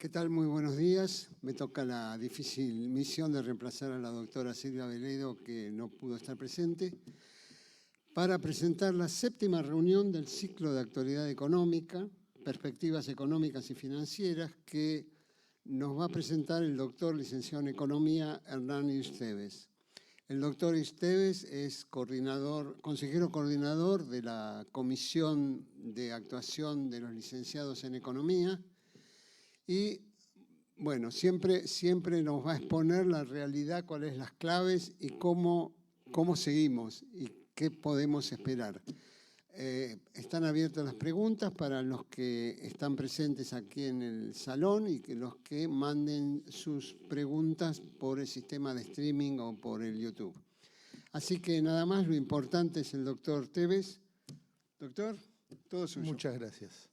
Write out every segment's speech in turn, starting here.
¿Qué tal? Muy buenos días. Me toca la difícil misión de reemplazar a la doctora Silvia Veledo, que no pudo estar presente, para presentar la 7ª reunión del ciclo de actualidad económica, perspectivas económicas y financieras, que nos va a presentar el doctor licenciado en Economía Hernán Esteves. El doctor Esteves es consejero coordinador de la Comisión de Actuación de los Licenciados en Economía y, bueno, siempre nos va a exponer la realidad, cuáles son las claves y cómo seguimos y qué podemos esperar. Están abiertas las preguntas para los que están presentes aquí en el salón y que los que manden sus preguntas por el sistema de streaming o por el YouTube. Así que nada más, lo importante es el doctor Esteves. Doctor, todo suyo. Muchas gracias.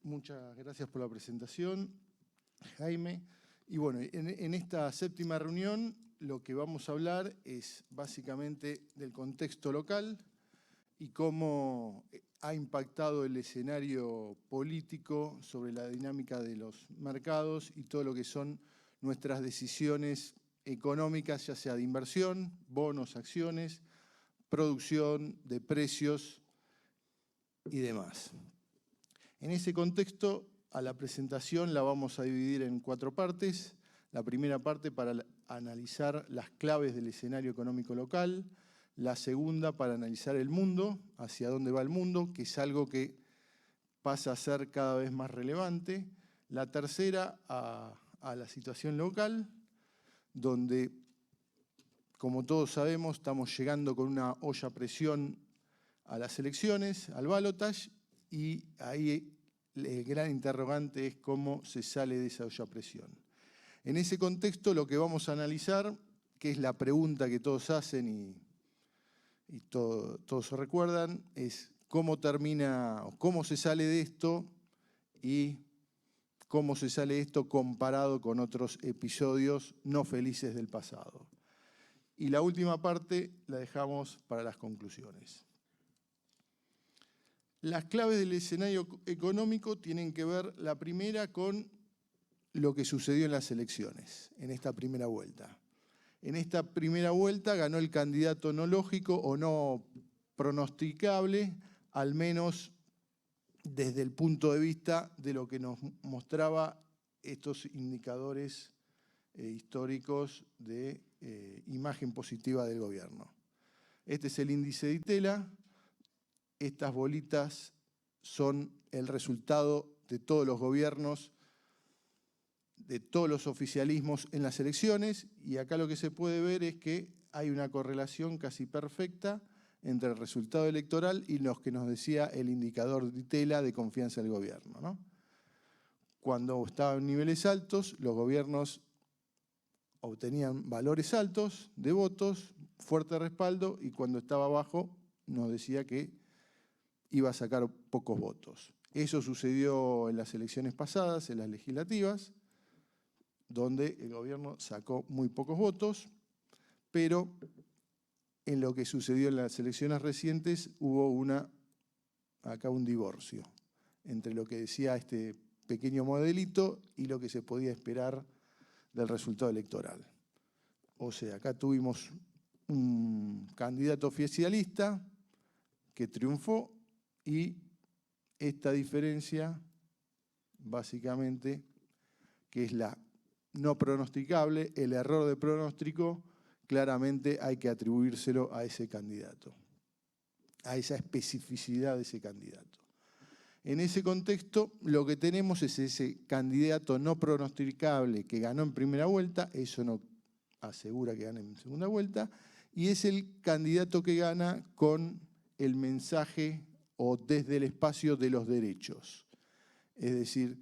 Muchas gracias por la presentación, Jaime. Y bueno, en esta 7ª reunión lo que vamos a hablar es básicamente del contexto local y cómo ha impactado el escenario político sobre la dinámica de los mercados y todo lo que son nuestras decisiones económicas, ya sea de inversión, bonos, acciones, producción, de precios y demás. En ese contexto, a la presentación la vamos a dividir en 4 partes. La primera parte para analizar las claves del escenario económico local. La segunda para analizar el mundo, hacia dónde va el mundo, que es algo que pasa a ser cada vez más relevante. La tercera a la situación local, donde, como todos sabemos, estamos llegando con una olla a presión a las elecciones, al balotaje, y ahí el gran interrogante es cómo se sale de esa olla a presión. En ese contexto lo que vamos a analizar, que es la pregunta que todos hacen y todos se recuerdan, es cómo termina, o cómo se sale de esto y cómo se sale de esto comparado con otros episodios no felices del pasado. Y la última parte la dejamos para las conclusiones. Las claves del escenario económico tienen que ver, la primera, con lo que sucedió en las elecciones, en esta primera vuelta. En esta primera vuelta ganó el candidato no lógico o no pronosticable, al menos desde el punto de vista de lo que nos mostraba estos indicadores históricos de imagen positiva del gobierno. Este es el índice de Itela. Estas bolitas son el resultado de todos los gobiernos, de todos los oficialismos en las elecciones, y acá lo que se puede ver es que hay una correlación casi perfecta entre el resultado electoral y lo que nos decía el indicador de Itela de confianza del gobierno, ¿no? Cuando estaban en niveles altos, los gobiernos obtenían valores altos de votos, fuerte respaldo, y cuando estaba abajo nos decía que iba a sacar pocos votos. Eso sucedió en las elecciones pasadas, en las legislativas, donde el gobierno sacó muy pocos votos, pero en lo que sucedió en las elecciones recientes hubo acá un divorcio entre lo que decía este pequeño modelito y lo que se podía esperar del resultado electoral. O sea, acá tuvimos un candidato oficialista que triunfó, y esta diferencia, básicamente, que es la no pronosticable, el error de pronóstico, claramente hay que atribuírselo a ese candidato, a esa especificidad de ese candidato. En ese contexto, lo que tenemos es ese candidato no pronosticable que ganó en primera vuelta, eso no asegura que gane en segunda vuelta, y es el candidato que gana con el mensaje o desde el espacio de los derechos. Es decir,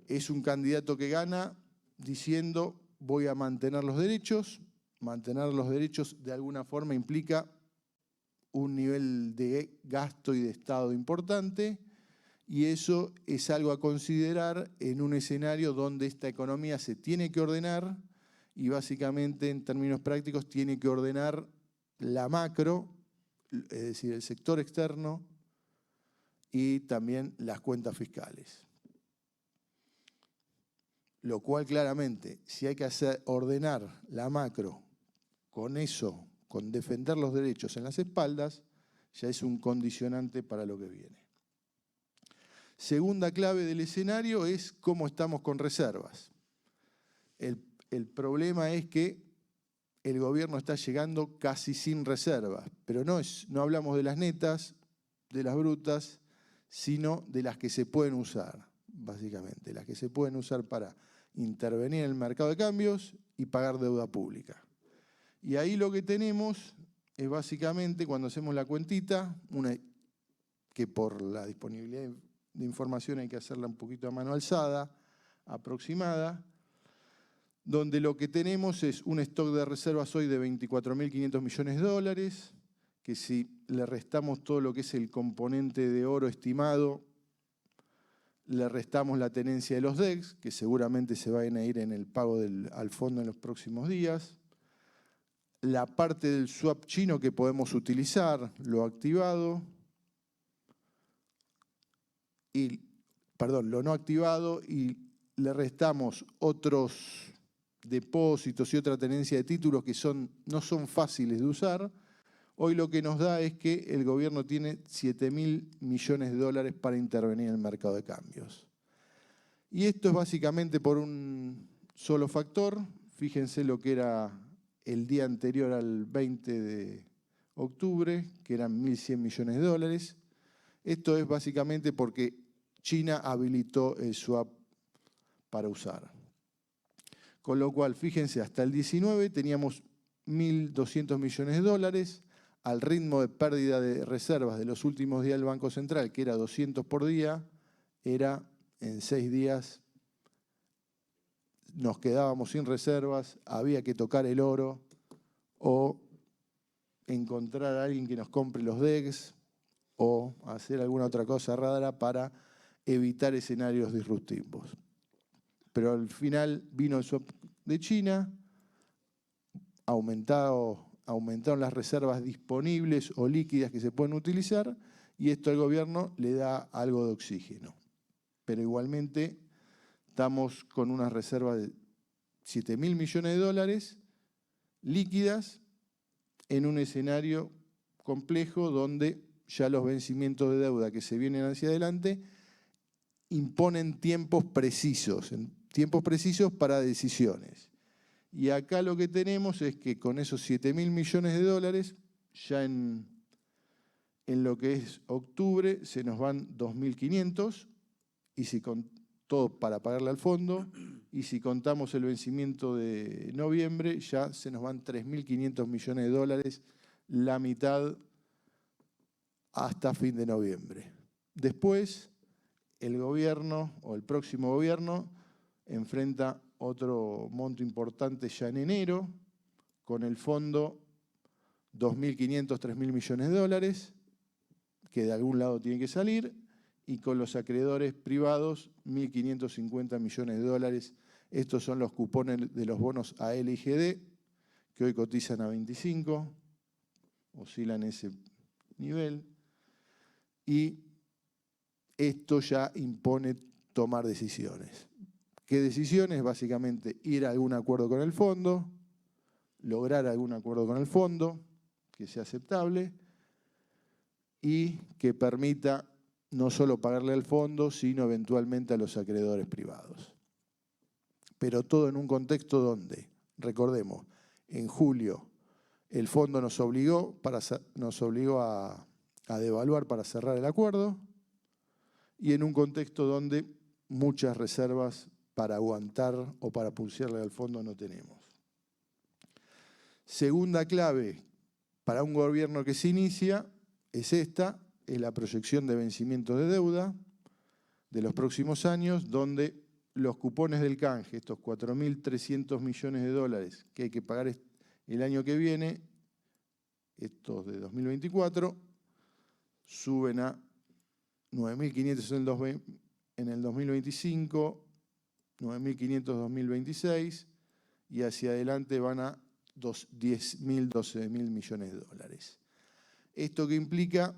es un candidato que gana diciendo voy a mantener los derechos. Mantener los derechos de alguna forma implica un nivel de gasto y de Estado importante, y eso es algo a considerar en un escenario donde esta economía se tiene que ordenar y básicamente en términos prácticos tiene que ordenar la macro, es decir, el sector externo, y también las cuentas fiscales. lo cual claramente, si hay que ordenar la macro con eso, con defender los derechos en las espaldas, ya es un condicionante para lo que viene. Segunda clave del escenario es cómo estamos con reservas. El problema es que el gobierno está llegando casi sin reservas, pero no hablamos de las netas, de las brutas, sino de las que se pueden usar, básicamente, las que se pueden usar para intervenir en el mercado de cambios y pagar deuda pública. Y ahí lo que tenemos es básicamente, cuando hacemos la cuentita, que por la disponibilidad de información hay que hacerla un poquito a mano alzada, aproximada, donde lo que tenemos es un stock de reservas hoy de 24.500 millones de dólares, que si le restamos todo lo que es el componente de oro estimado, le restamos la tenencia de los DEX, que seguramente se van a ir en el pago al fondo en los próximos días, la parte del swap chino que podemos utilizar, lo activado, lo no activado, y le restamos otros depósitos y otra tenencia de títulos que no son fáciles de usar. Hoy lo que nos da es que el gobierno tiene 7.000 millones de dólares para intervenir en el mercado de cambios. Y esto es básicamente por un solo factor. Fíjense lo que era el día anterior al 20 de octubre, que eran 1.100 millones de dólares. Esto es básicamente porque China habilitó el swap para usar. Con lo cual, fíjense, hasta el 19 teníamos 1.200 millones de dólares, al ritmo de pérdida de reservas de los últimos días del Banco Central, que era 200 por día, era en 6 días, nos quedábamos sin reservas, había que tocar el oro o encontrar a alguien que nos compre los DEX o hacer alguna otra cosa rara para evitar escenarios disruptivos. Pero al final vino el swap de China, aumentaron las reservas disponibles o líquidas que se pueden utilizar y esto al gobierno le da algo de oxígeno. Pero igualmente estamos con unas reservas de 7.000 millones de dólares líquidas en un escenario complejo donde ya los vencimientos de deuda que se vienen hacia adelante imponen tiempos precisos para decisiones. Y acá lo que tenemos es que con esos 7.000 millones de dólares, ya en lo que es octubre, se nos van 2.500, y si con todo para pagarle al fondo, y si contamos el vencimiento de noviembre, ya se nos van 3.500 millones de dólares, la mitad hasta fin de noviembre. Después, el gobierno o el próximo gobierno enfrenta otro monto importante ya en enero, con el fondo 2.500, 3.000 millones de dólares, que de algún lado tiene que salir, y con los acreedores privados 1.550 millones de dólares. Estos son los cupones de los bonos AL y GD, que hoy cotizan a 25, oscilan ese nivel, y esto ya impone tomar decisiones. ¿Qué decisiones? Básicamente ir a algún acuerdo con el fondo, lograr algún acuerdo con el fondo que sea aceptable y que permita no solo pagarle al fondo, sino eventualmente a los acreedores privados. Pero todo en un contexto donde, recordemos, en julio el fondo nos obligó a devaluar para cerrar el acuerdo y en un contexto donde muchas reservas para aguantar o para pulsearle al fondo no tenemos. Segunda clave para un gobierno que se inicia es esta, es la proyección de vencimiento de deuda de los próximos años, donde los cupones del canje, estos 4.300 millones de dólares que hay que pagar el año que viene, estos de 2024, suben a 9.500 en el 2025, 9.500 2026 y hacia adelante van a 10.000, 12.000 millones de dólares. Esto que implica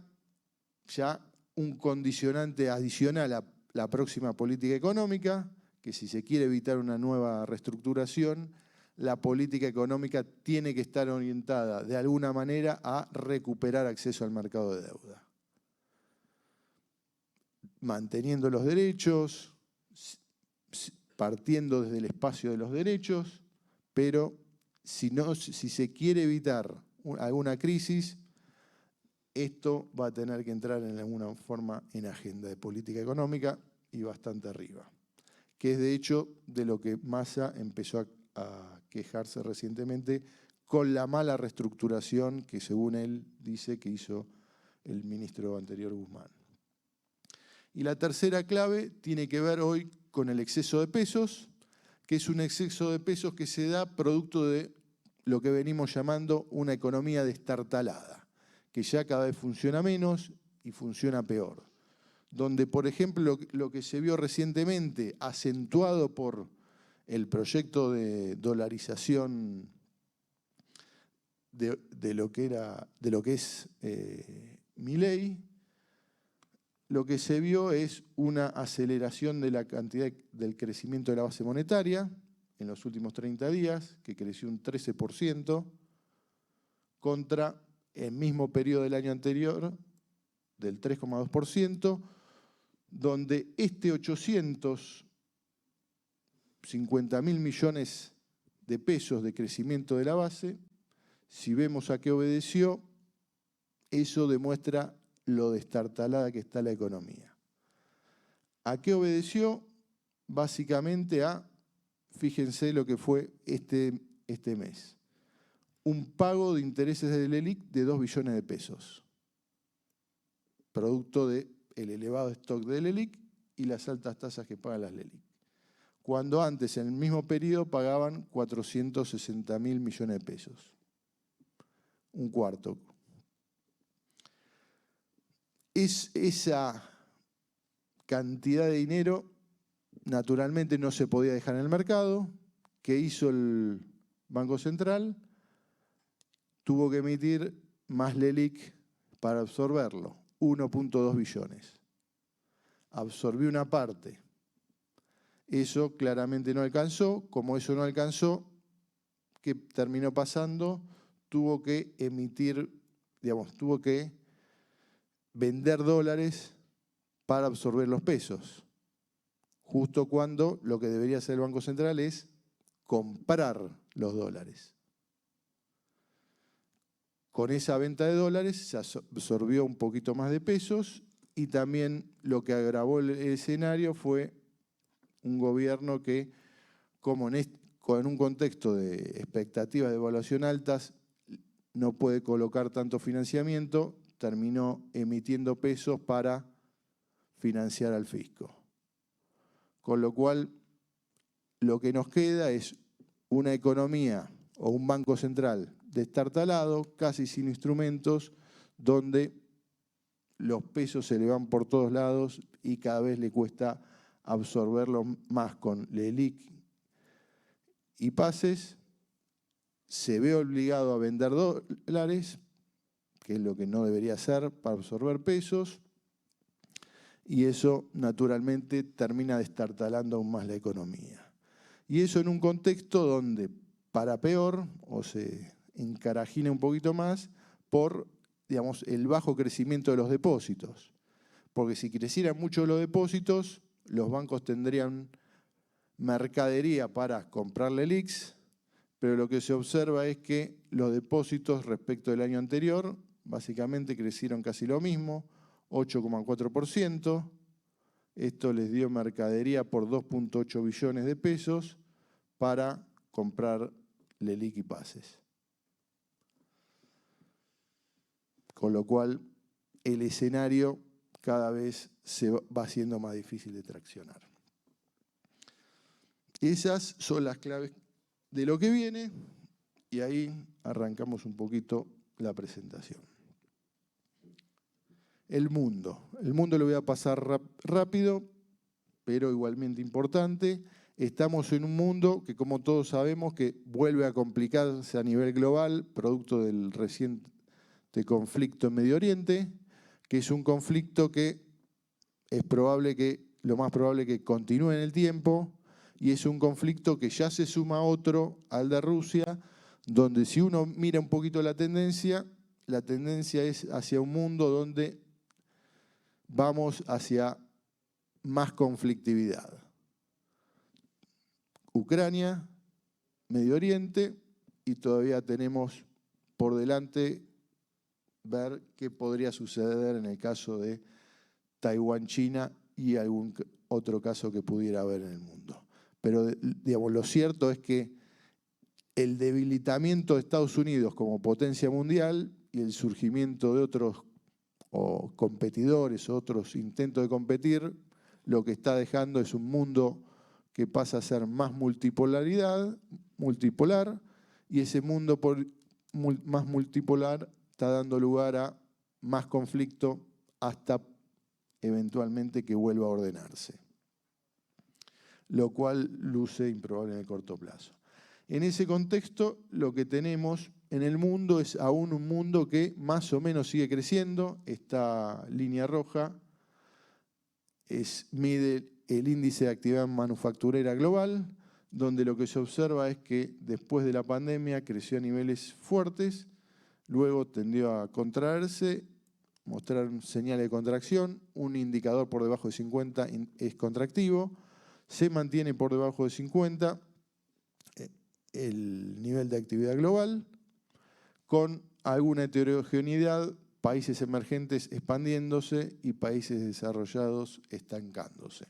ya un condicionante adicional a la próxima política económica, que si se quiere evitar una nueva reestructuración, la política económica tiene que estar orientada de alguna manera a recuperar acceso al mercado de deuda. Manteniendo los derechos, partiendo desde el espacio de los derechos, pero si se quiere evitar alguna crisis, esto va a tener que entrar en alguna forma en agenda de política económica y bastante arriba, que es de hecho de lo que Massa empezó a quejarse recientemente con la mala reestructuración que según él dice que hizo el ministro anterior Guzmán. Y la tercera clave tiene que ver hoy con el exceso de pesos, que es un exceso de pesos que se da producto de lo que venimos llamando una economía destartalada, que ya cada vez funciona menos y funciona peor. Donde, por ejemplo, lo que se vio recientemente, acentuado por el proyecto de dolarización de lo que es Milei, lo que se vio es una aceleración de la cantidad del crecimiento de la base monetaria en los últimos 30 días, que creció un 13%, contra el mismo periodo del año anterior, del 3,2%, donde este 850.000 millones de pesos de crecimiento de la base, si vemos a qué obedeció, eso demuestra lo destartalada que está la economía. ¿A qué obedeció? Básicamente a, fíjense lo que fue este mes, un pago de intereses del LELIQ de 2 billones de pesos, producto del elevado stock del LELIQ y las altas tasas que pagan las LELIQ. Cuando antes, en el mismo periodo, pagaban 460.000 millones de pesos, un cuarto. Esa cantidad de dinero naturalmente no se podía dejar en el mercado. ¿Qué hizo el Banco Central? Tuvo que emitir más LELIQ para absorberlo, 1,2 billones. Absorbió una parte. Eso claramente no alcanzó. Como eso no alcanzó, ¿qué terminó pasando? Tuvo que emitir, tuvo que vender dólares para absorber los pesos, justo cuando lo que debería hacer el Banco Central es comprar los dólares. Con esa venta de dólares se absorbió un poquito más de pesos y también lo que agravó el escenario fue un gobierno que, como en un contexto de expectativas de devaluación altas, no puede colocar tanto financiamiento, terminó emitiendo pesos para financiar al fisco. Con lo cual, lo que nos queda es una economía o un banco central destartalado, casi sin instrumentos, donde los pesos se le van por todos lados y cada vez le cuesta absorberlos más con LELIQ y pases. Se ve obligado a vender dólares, que es lo que no debería hacer para absorber pesos, y eso naturalmente termina destartalando aún más la economía. Y eso en un contexto donde, para peor, o se encarajina un poquito más, por el bajo crecimiento de los depósitos. Porque si crecieran mucho los depósitos, los bancos tendrían mercadería para comprar LELIQs, pero lo que se observa es que los depósitos respecto del año anterior básicamente crecieron casi lo mismo, 8,4%. Esto les dio mercadería por 2,8 billones de pesos para comprar LELIQ y pases. Con lo cual, el escenario cada vez se va haciendo más difícil de traccionar. Esas son las claves de lo que viene y ahí arrancamos un poquito la presentación. El mundo lo voy a pasar rápido, pero igualmente importante. Estamos en un mundo que, como todos sabemos, que vuelve a complicarse a nivel global, producto del reciente conflicto en Medio Oriente, que es un conflicto que es probable que, lo más probable que continúe en el tiempo, y es un conflicto que ya se suma a otro, al de Rusia, donde si uno mira un poquito la tendencia es hacia un mundo donde vamos hacia más conflictividad. Ucrania, Medio Oriente, y todavía tenemos por delante ver qué podría suceder en el caso de Taiwán, China y algún otro caso que pudiera haber en el mundo. Pero digamos, lo cierto es que el debilitamiento de Estados Unidos como potencia mundial y el surgimiento de otros competidores, otros intentos de competir, lo que está dejando es un mundo que pasa a ser más multipolar, y ese mundo más multipolar está dando lugar a más conflicto hasta eventualmente que vuelva a ordenarse, lo cual luce improbable en el corto plazo. En ese contexto, lo que tenemos en el mundo es aún un mundo que más o menos sigue creciendo. Esta línea roja mide el índice de actividad manufacturera global, donde lo que se observa es que después de la pandemia creció a niveles fuertes, luego tendió a contraerse, mostrar señales de contracción, un indicador por debajo de 50 es contractivo, se mantiene por debajo de 50 el nivel de actividad global, con alguna heterogeneidad, países emergentes expandiéndose y países desarrollados estancándose.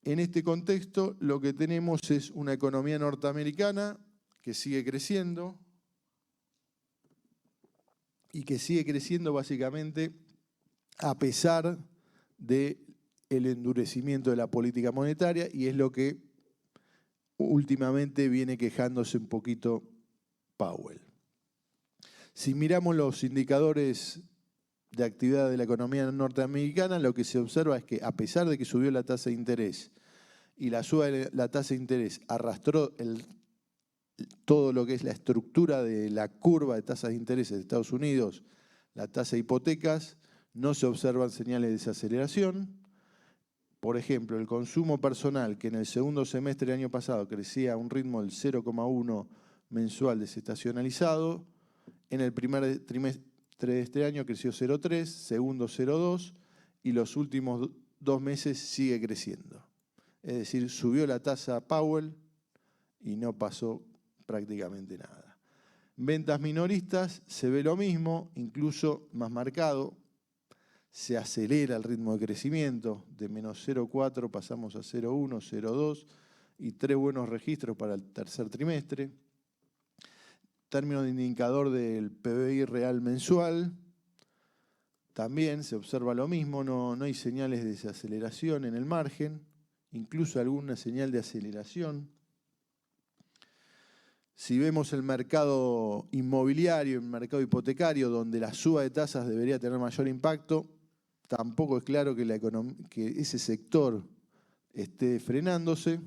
En este contexto, lo que tenemos es una economía norteamericana que sigue creciendo y que sigue creciendo básicamente a pesar del endurecimiento de la política monetaria, y es lo que últimamente viene quejándose un poquito Powell. Si miramos los indicadores de actividad de la economía norteamericana, lo que se observa es que a pesar de que subió la tasa de interés y la suba de la tasa de interés arrastró todo lo que es la estructura de la curva de tasas de interés de Estados Unidos, la tasa de hipotecas, no se observan señales de desaceleración. Por ejemplo, el consumo personal, que en el segundo semestre del año pasado crecía a un ritmo del 0,1 mensual desestacionalizado, en el primer trimestre de este año creció 0,3, segundo 0,2 y los últimos 2 meses sigue creciendo. Es decir, subió la tasa Powell y no pasó prácticamente nada. Ventas minoristas se ve lo mismo, incluso más marcado. Se acelera el ritmo de crecimiento, de menos 0,4 pasamos a 0,1, 0,2 y 3 buenos registros para el tercer trimestre. Términos de indicador del PBI real mensual, también se observa lo mismo, no hay señales de desaceleración en el margen, incluso alguna señal de aceleración. Si vemos el mercado inmobiliario, el mercado hipotecario, donde la suba de tasas debería tener mayor impacto, tampoco es claro que ese sector esté frenándose.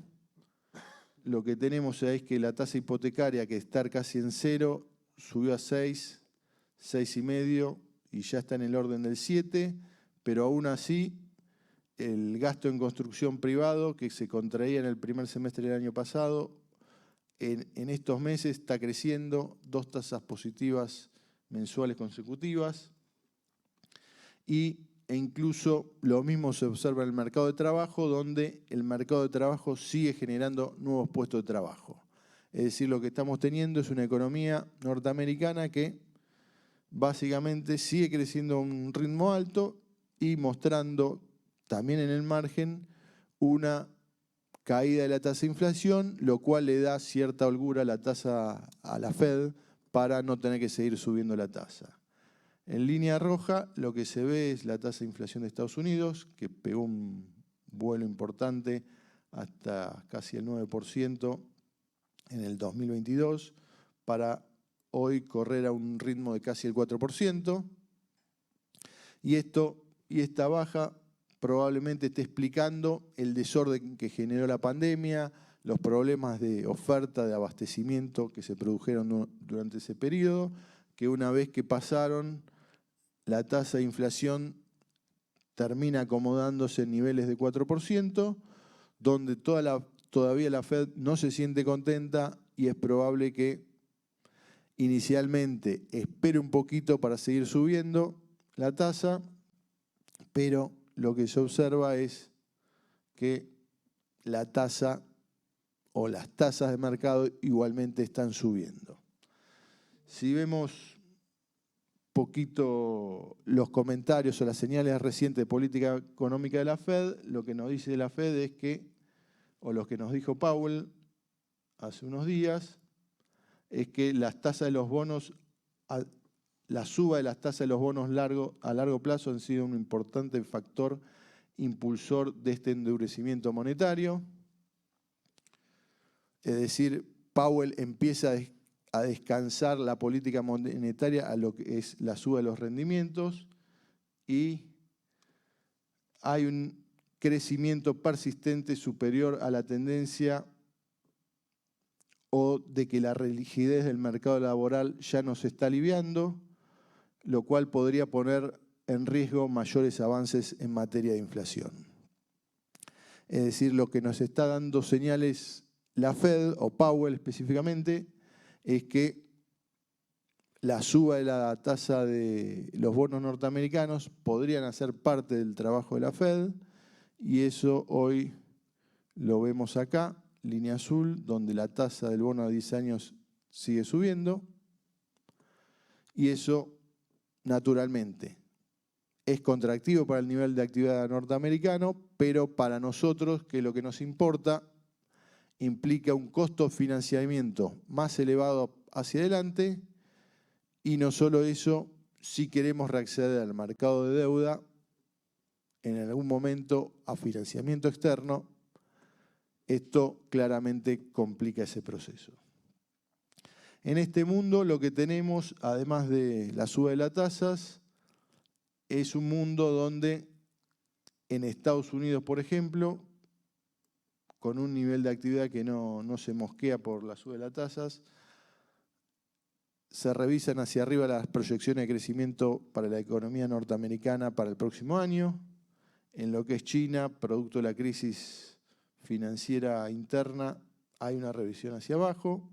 Lo que tenemos es que la tasa hipotecaria, que está casi en 0, subió a 6, 6,5 y ya está en el orden del 7, pero aún así el gasto en construcción privado, que se contraía en el primer semestre del año pasado, en estos meses está creciendo, 2 tasas positivas mensuales consecutivas, e incluso lo mismo se observa en el mercado de trabajo, donde el mercado de trabajo sigue generando nuevos puestos de trabajo. Es decir, lo que estamos teniendo es una economía norteamericana que básicamente sigue creciendo a un ritmo alto y mostrando también en el margen una caída de la tasa de inflación, lo cual le da cierta holgura a la tasa a la Fed para no tener que seguir subiendo la tasa. En línea roja lo que se ve es la tasa de inflación de Estados Unidos, que pegó un vuelo importante hasta casi el 9% en el 2022, para hoy correr a un ritmo de casi el 4%. Y esta baja probablemente esté explicando el desorden que generó la pandemia, los problemas de oferta, de abastecimiento que se produjeron durante ese periodo, que una vez que pasaron, la tasa de inflación termina acomodándose en niveles de 4%, donde todavía la Fed no se siente contenta y es probable que inicialmente espere un poquito para seguir subiendo la tasa, pero lo que se observa es que la tasa o las tasas de mercado igualmente están subiendo. Si vemos poquito los comentarios o las señales recientes de política económica de la Fed, lo que nos dice la Fed es que, o lo que nos dijo Powell hace unos días, es que las tasas de los bonos, la suba de las tasas de los bonos a largo plazo han sido un importante factor impulsor de este endurecimiento monetario. Es decir, Powell empieza a descansar la política monetaria a lo que es la suba de los rendimientos y hay un crecimiento persistente superior a la tendencia o de que la rigidez del mercado laboral ya no se está aliviando, lo cual podría poner en riesgo mayores avances en materia de inflación. Es decir, lo que nos está dando señales la Fed, o Powell específicamente, es que la suba de la tasa de los bonos norteamericanos podrían hacer parte del trabajo de la Fed, y eso hoy lo vemos acá, línea azul, donde la tasa del bono a 10 años sigue subiendo, y eso naturalmente es contractivo para el nivel de actividad norteamericano, pero para nosotros, que lo que nos importa, implica un costo de financiamiento más elevado hacia adelante, y no solo eso, si queremos reacceder al mercado de deuda, en algún momento a financiamiento externo, esto claramente complica ese proceso. En este mundo lo que tenemos, además de la suba de las tasas, es un mundo donde en Estados Unidos, por ejemplo, con un nivel de actividad que no se mosquea por la suba de las tasas, se revisan hacia arriba las proyecciones de crecimiento para la economía norteamericana para el próximo año. En lo que es China, producto de la crisis financiera interna, hay una revisión hacia abajo.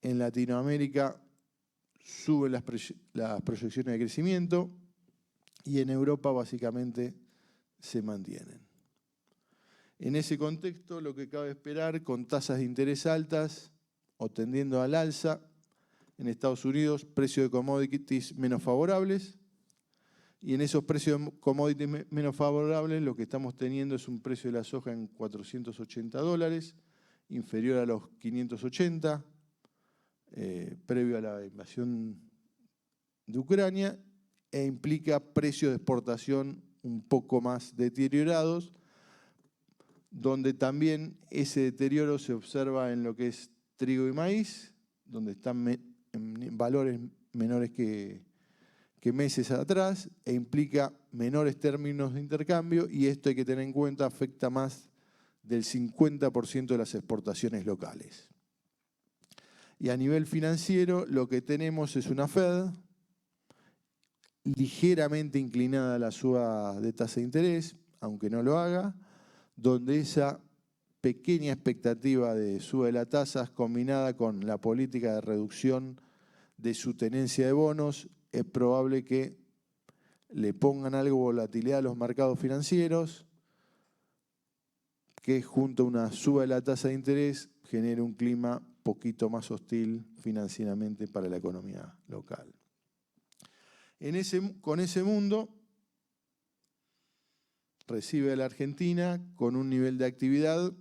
En Latinoamérica suben las proyecciones de crecimiento y en Europa básicamente se mantienen. En ese contexto, lo que cabe esperar, con tasas de interés altas o tendiendo al alza, en Estados Unidos, precios de commodities menos favorables, y en esos precios de commodities menos favorables lo que estamos teniendo es un precio de la soja en $480, inferior a los 580, previo a la invasión de Ucrania, e implica precios de exportación un poco más deteriorados, donde también ese deterioro se observa en lo que es trigo y maíz, donde están en valores menores que meses atrás, e implica menores términos de intercambio, y esto hay que tener en cuenta, afecta más del 50% de las exportaciones locales. Y a nivel financiero lo que tenemos es una Fed ligeramente inclinada a la suba de tasa de interés, aunque no lo haga, donde esa pequeña expectativa de suba de las tasas combinada con la política de reducción de su tenencia de bonos, es probable que le pongan algo de volatilidad a los mercados financieros, que junto a una suba de la tasa de interés genere un clima poquito más hostil financieramente para la economía local. Con ese mundo recibe a la Argentina con un nivel de actividad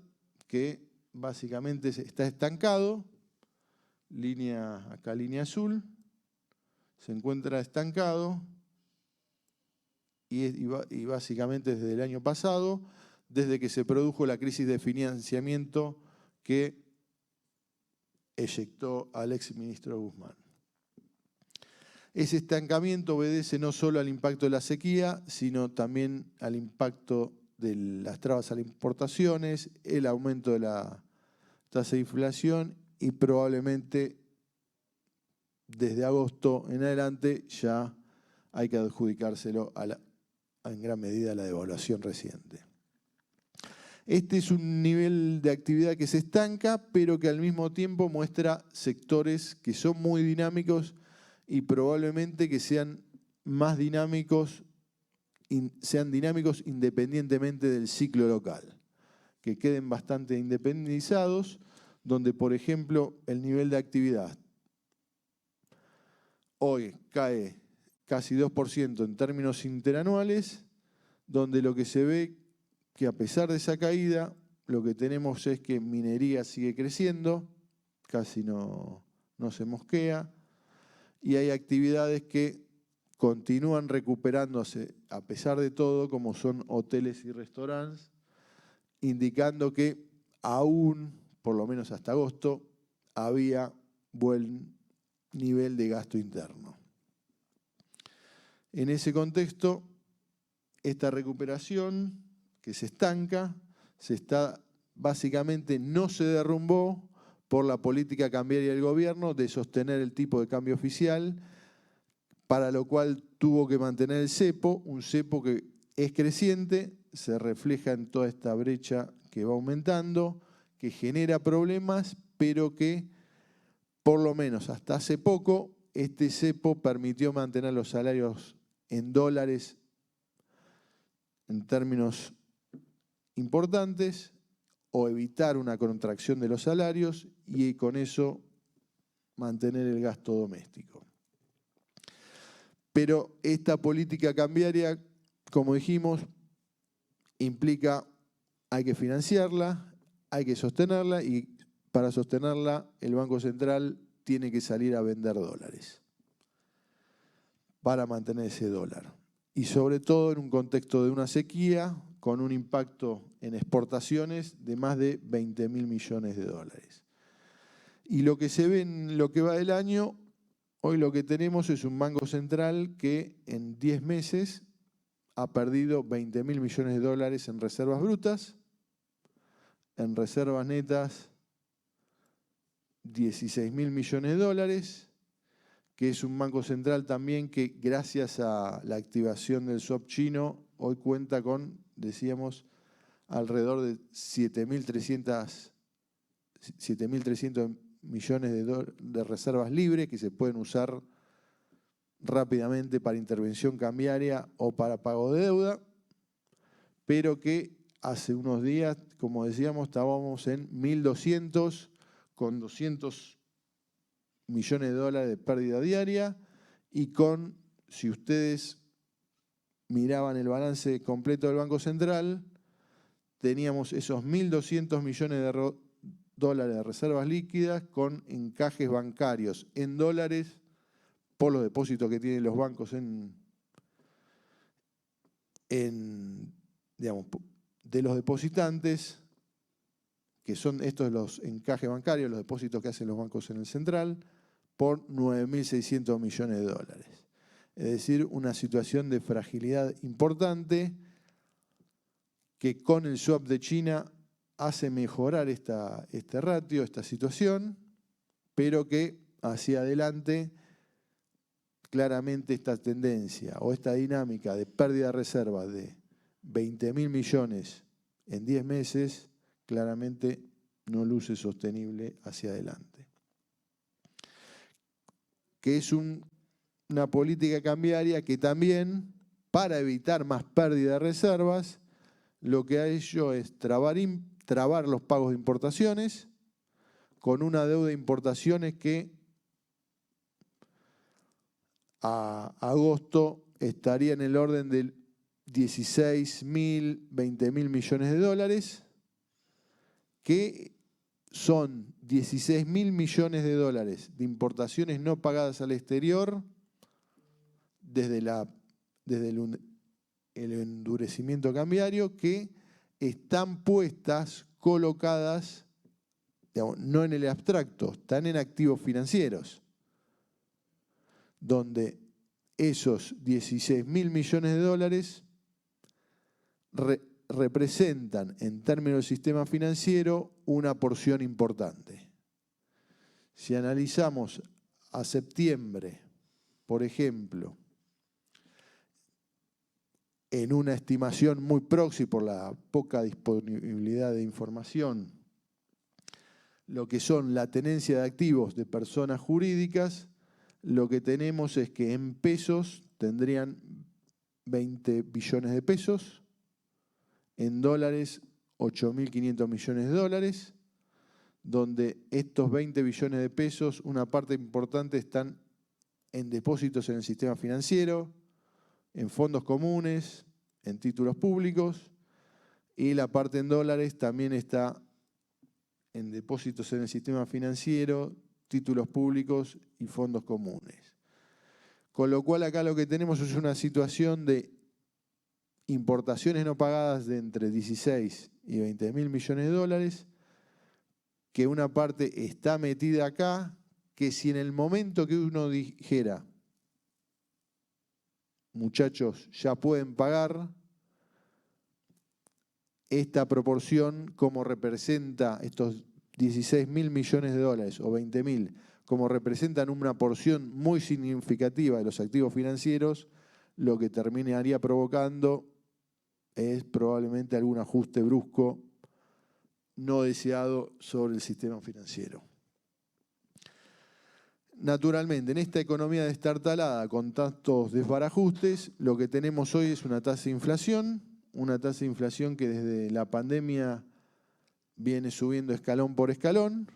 que básicamente está estancado, acá línea azul, se encuentra estancado y básicamente desde el año pasado, desde que se produjo la crisis de financiamiento que eyectó al exministro Guzmán. Ese estancamiento obedece no solo al impacto de la sequía, sino también al impacto de las trabas a las importaciones, el aumento de la tasa de inflación y probablemente desde agosto en adelante ya hay que adjudicárselo en gran medida a la devaluación reciente. Este es un nivel de actividad que se estanca, pero que al mismo tiempo muestra sectores que son muy dinámicos y probablemente que sean más dinámicos, independientemente del ciclo local, que queden bastante independizados, donde, por ejemplo, el nivel de actividad hoy cae casi 2% en términos interanuales, donde lo que se ve que a pesar de esa caída, lo que tenemos es que minería sigue creciendo, casi no se mosquea, y hay actividades que continúan recuperándose a pesar de todo, como son hoteles y restaurantes, indicando que aún, por lo menos hasta agosto, había buen nivel de gasto interno. En ese contexto, esta recuperación que se estanca, básicamente no se derrumbó por la política cambiaria del gobierno de sostener el tipo de cambio oficial, para lo cual tuvo que mantener el cepo, un cepo que es creciente, se refleja en toda esta brecha que va aumentando, que genera problemas, pero que por lo menos hasta hace poco este cepo permitió mantener los salarios en dólares en términos importantes o evitar una contracción de los salarios y con eso mantener el gasto doméstico. Pero esta política cambiaria, como dijimos, implica hay que financiarla, hay que sostenerla y para sostenerla el Banco Central tiene que salir a vender dólares para mantener ese dólar. Y sobre todo en un contexto de una sequía con un impacto en exportaciones de más de 20.000 millones de dólares. Y lo que se ve en lo que va del año, hoy lo que tenemos es un Banco Central que en 10 meses ha perdido 20.000 millones de dólares en reservas brutas, en reservas netas 16.000 millones de dólares, que es un Banco Central también que gracias a la activación del swap chino hoy cuenta con, decíamos, alrededor de 7.300 millones de reservas libres que se pueden usar rápidamente para intervención cambiaria o para pago de deuda, pero que hace unos días, como decíamos, estábamos en 1.200 con 200 millones de dólares de pérdida diaria y con, si ustedes miraban el balance completo del Banco Central, teníamos esos 1.200 millones de dólares de reservas líquidas con encajes bancarios en dólares por los depósitos que tienen los bancos digamos, de los depositantes, que son estos los encajes bancarios, los depósitos que hacen los bancos en el central, por 9.600 millones de dólares. Es decir, una situación de fragilidad importante que con el swap de China hace mejorar este ratio, esta situación, pero que hacia adelante claramente esta tendencia o esta dinámica de pérdida de reservas de 20.000 millones en 10 meses claramente no luce sostenible hacia adelante. Que es una política cambiaria que también, para evitar más pérdida de reservas, lo que ha hecho es trabar los pagos de importaciones con una deuda de importaciones que a agosto estaría en el orden de 16.000, 20.000 millones de dólares, que son 16.000 millones de dólares de importaciones no pagadas al exterior desde el endurecimiento cambiario, que están puestas, colocadas, digamos, no en el abstracto, están en activos financieros, donde esos 16.000 millones de dólares representan en términos del sistema financiero una porción importante. Si analizamos a septiembre, por ejemplo, en una estimación muy próxima por la poca disponibilidad de información, lo que son la tenencia de activos de personas jurídicas, lo que tenemos es que en pesos tendrían 20 billones de pesos, en dólares 8.500 millones de dólares, donde estos 20 billones de pesos, una parte importante están en depósitos en el sistema financiero, en fondos comunes, en títulos públicos, y la parte en dólares también está en depósitos en el sistema financiero, títulos públicos y fondos comunes. Con lo cual acá lo que tenemos es una situación de importaciones no pagadas de entre 16 y 20 mil millones de dólares, que una parte está metida acá, que si en el momento que uno dijera, muchachos, ya pueden pagar, esta proporción, como representa estos 16 mil millones de dólares o 20 mil, como representan una porción muy significativa de los activos financieros, lo que terminaría provocando es probablemente algún ajuste brusco no deseado sobre el sistema financiero. Naturalmente, en esta economía destartalada con tantos desbarajustes, lo que tenemos hoy es una tasa de inflación que desde la pandemia viene subiendo escalón por escalón,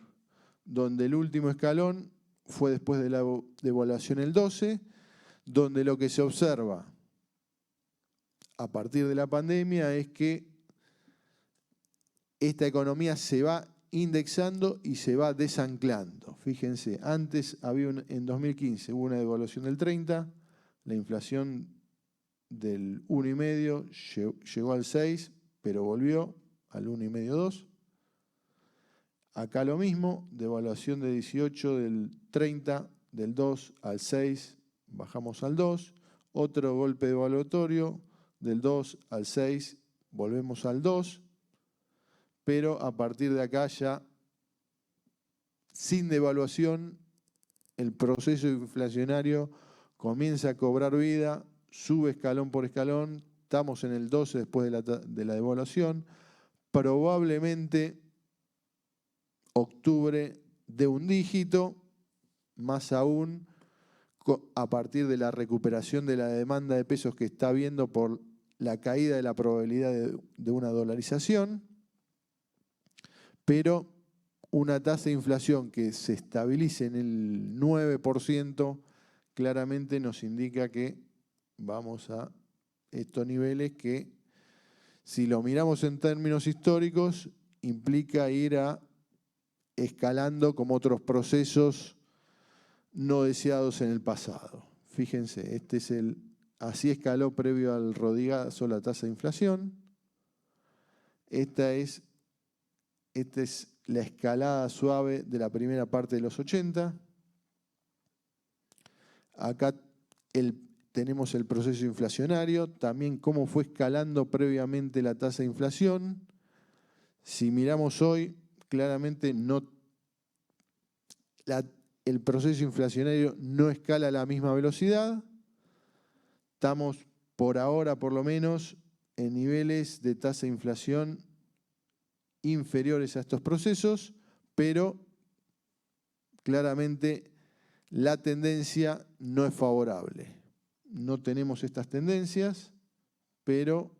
donde el último escalón fue después de la devaluación el 12, donde lo que se observa a partir de la pandemia es que esta economía se va indexando y se va desanclando. Fíjense, antes en 2015 hubo una devaluación del 30, la inflación del 1,5 llegó al 6, pero volvió al 1,5, 2. Acá lo mismo, devaluación de 18 del 30, del 2 al 6, bajamos al 2. Otro golpe devaluatorio, del 2 al 6, volvemos al 2. Pero a partir de acá ya, sin devaluación, el proceso inflacionario comienza a cobrar vida, sube escalón por escalón, estamos en el 12 después de la devaluación, probablemente octubre de un dígito, más aún a partir de la recuperación de la demanda de pesos que está habiendo por la caída de la probabilidad de una dolarización, pero una tasa de inflación que se estabilice en el 9% claramente nos indica que vamos a estos niveles que, si lo miramos en términos históricos, implica ir escalando como otros procesos no deseados en el pasado. Fíjense, así escaló previo al rodigazo la tasa de inflación. Esta es la escalada suave de la primera parte de los 80. Acá tenemos el proceso inflacionario, también cómo fue escalando previamente la tasa de inflación. Si miramos hoy, claramente el proceso inflacionario no escala a la misma velocidad. Estamos por ahora, por lo menos, en niveles de tasa de inflación inferiores a estos procesos, pero claramente la tendencia no es favorable. No tenemos estas tendencias, pero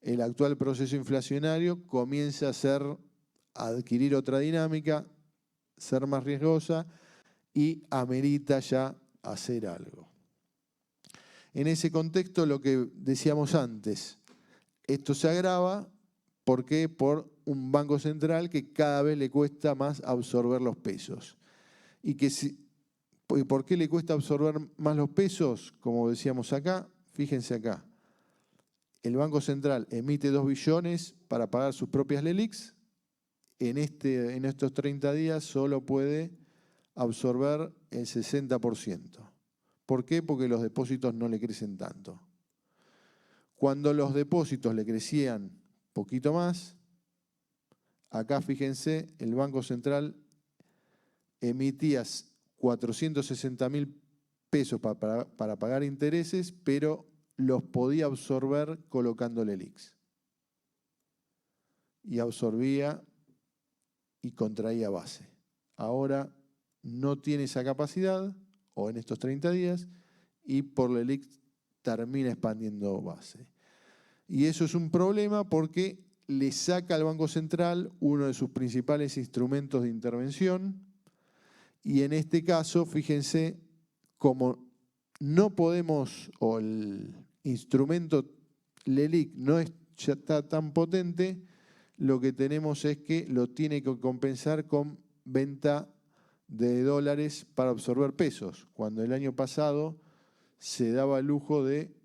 el actual proceso inflacionario comienza a adquirir otra dinámica, ser más riesgosa y amerita ya hacer algo. En ese contexto, lo que decíamos antes, esto se agrava. ¿Por qué? Por un banco central que cada vez le cuesta más absorber los pesos. ¿Por qué le cuesta absorber más los pesos? Como decíamos acá, fíjense acá. El Banco Central emite 2 billones para pagar sus propias LELIQs. En estos 30 días solo puede absorber el 60%. ¿Por qué? Porque los depósitos no le crecen tanto. Cuando los depósitos le crecían poquito más, acá fíjense, el Banco Central emitía 460.000 pesos para pagar intereses, pero los podía absorber colocando LELIQs. Y absorbía y contraía base. Ahora no tiene esa capacidad, o en estos 30 días, y por LELIQ termina expandiendo base. Y eso es un problema porque le saca al Banco Central uno de sus principales instrumentos de intervención, y en este caso, fíjense, como no podemos, o el instrumento LELIQ no está tan potente, lo que tenemos es que lo tiene que compensar con venta de dólares para absorber pesos, cuando el año pasado se daba el lujo de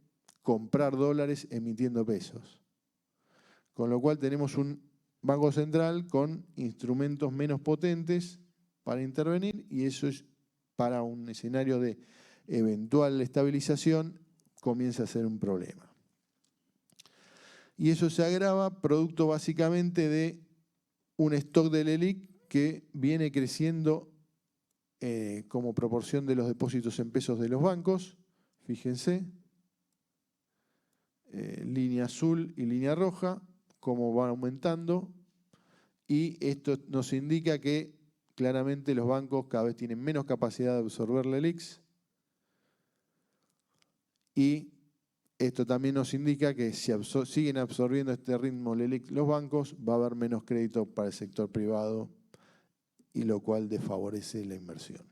comprar dólares emitiendo pesos. Con lo cual tenemos un Banco Central con instrumentos menos potentes para intervenir, y eso es, para un escenario de eventual estabilización, comienza a ser un problema. Y eso se agrava producto básicamente de un stock de LELIQ que viene creciendo como proporción de los depósitos en pesos de los bancos. Fíjense, línea azul y línea roja, cómo van aumentando. Y esto nos indica que claramente los bancos cada vez tienen menos capacidad de absorber LELIQs. Y esto también nos indica que si siguen absorbiendo este ritmo LELIQ los bancos, va a haber menos crédito para el sector privado, y lo cual desfavorece la inversión.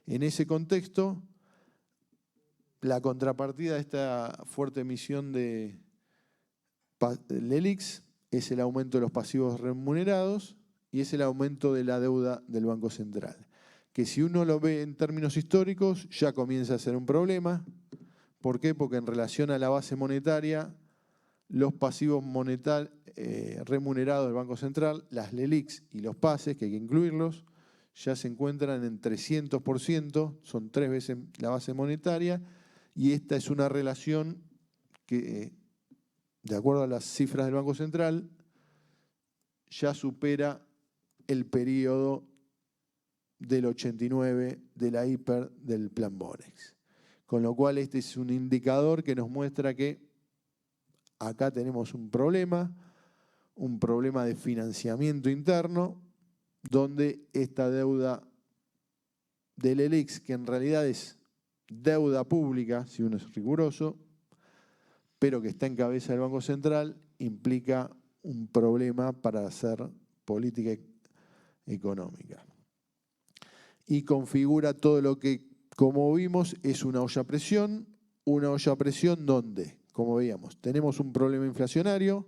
En ese contexto, la contrapartida de esta fuerte emisión de LELIQs es el aumento de los pasivos remunerados y es el aumento de la deuda del Banco Central, que si uno lo ve en términos históricos ya comienza a ser un problema. ¿Por qué? Porque en relación a la base monetaria, los pasivos remunerados del Banco Central, las LELIQs y los PASES, que hay que incluirlos, ya se encuentran en 300%, son 3 veces la base monetaria, y esta es una relación que, de acuerdo a las cifras del Banco Central, ya supera el periodo del 89 de la hiper del Plan Bonex. Con lo cual este es un indicador que nos muestra que acá tenemos un problema de financiamiento interno, donde esta deuda del LELIQs, que en realidad es deuda pública, si uno es riguroso, pero que está en cabeza del Banco Central, implica un problema para hacer política económica. Y configura todo lo que, como vimos, es una olla a presión donde, como veíamos, tenemos un problema inflacionario.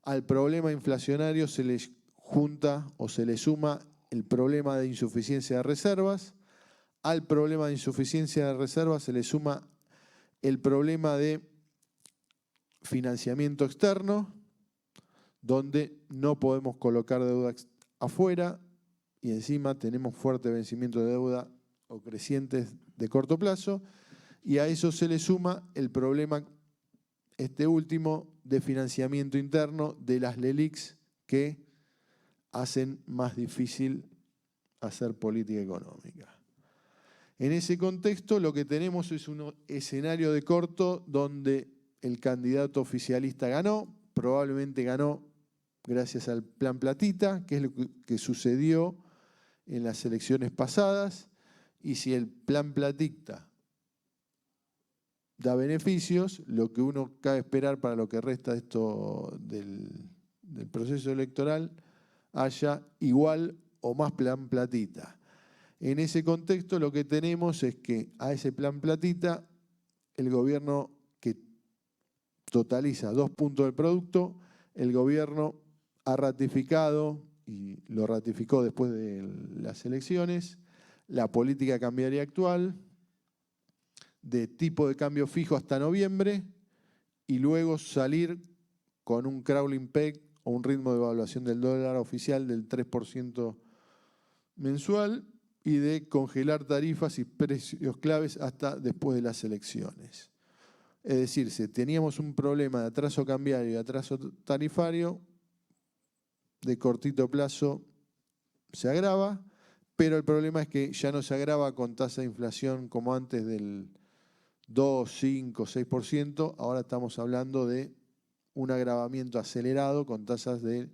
Al problema inflacionario se le junta o se le suma el problema de insuficiencia de reservas. Al problema de insuficiencia de reservas se le suma el problema de financiamiento externo, donde no podemos colocar deuda afuera y encima tenemos fuerte vencimiento de deuda o crecientes de corto plazo, y a eso se le suma el problema, este último, de financiamiento interno de las LELIQs, que hacen más difícil hacer política económica. En ese contexto lo que tenemos es un escenario de corto donde el candidato oficialista ganó, probablemente ganó gracias al Plan Platita, que es lo que sucedió en las elecciones pasadas, y si el Plan Platita da beneficios, lo que uno cabe esperar para lo que resta esto del proceso electoral, haya igual o más Plan Platita. En ese contexto lo que tenemos es que a ese Plan Platita el gobierno, que totaliza 2 puntos del producto, el gobierno ha ratificado, y lo ratificó después de las elecciones, la política cambiaria actual de tipo de cambio fijo hasta noviembre, y luego salir con un crawling peg o un ritmo de evaluación del dólar oficial del 3% mensual, y de congelar tarifas y precios claves hasta después de las elecciones. Es decir, si teníamos un problema de atraso cambiario y atraso tarifario, de cortito plazo se agrava, pero el problema es que ya no se agrava con tasa de inflación como antes del 2, 5, 6%, ahora estamos hablando de un agravamiento acelerado con tasas de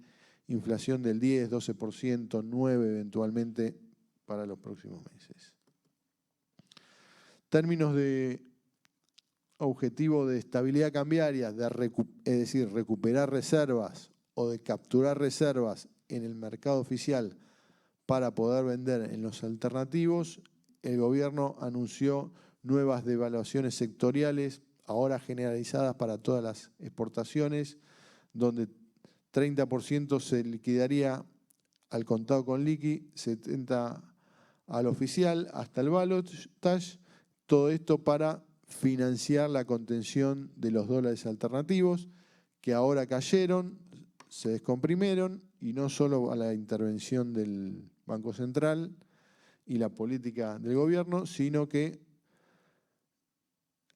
inflación del 10, 12%, 9% eventualmente para los próximos meses. Términos de objetivo de estabilidad cambiaria, es decir, recuperar reservas o de capturar reservas en el mercado oficial para poder vender en los alternativos, el gobierno anunció nuevas devaluaciones sectoriales, ahora generalizadas para todas las exportaciones, donde 30% se liquidaría al contado con liqui, 70% al oficial, hasta el balotage, todo esto para financiar la contención de los dólares alternativos, que ahora cayeron, se descomprimieron, y no solo a la intervención del Banco Central y la política del gobierno, sino que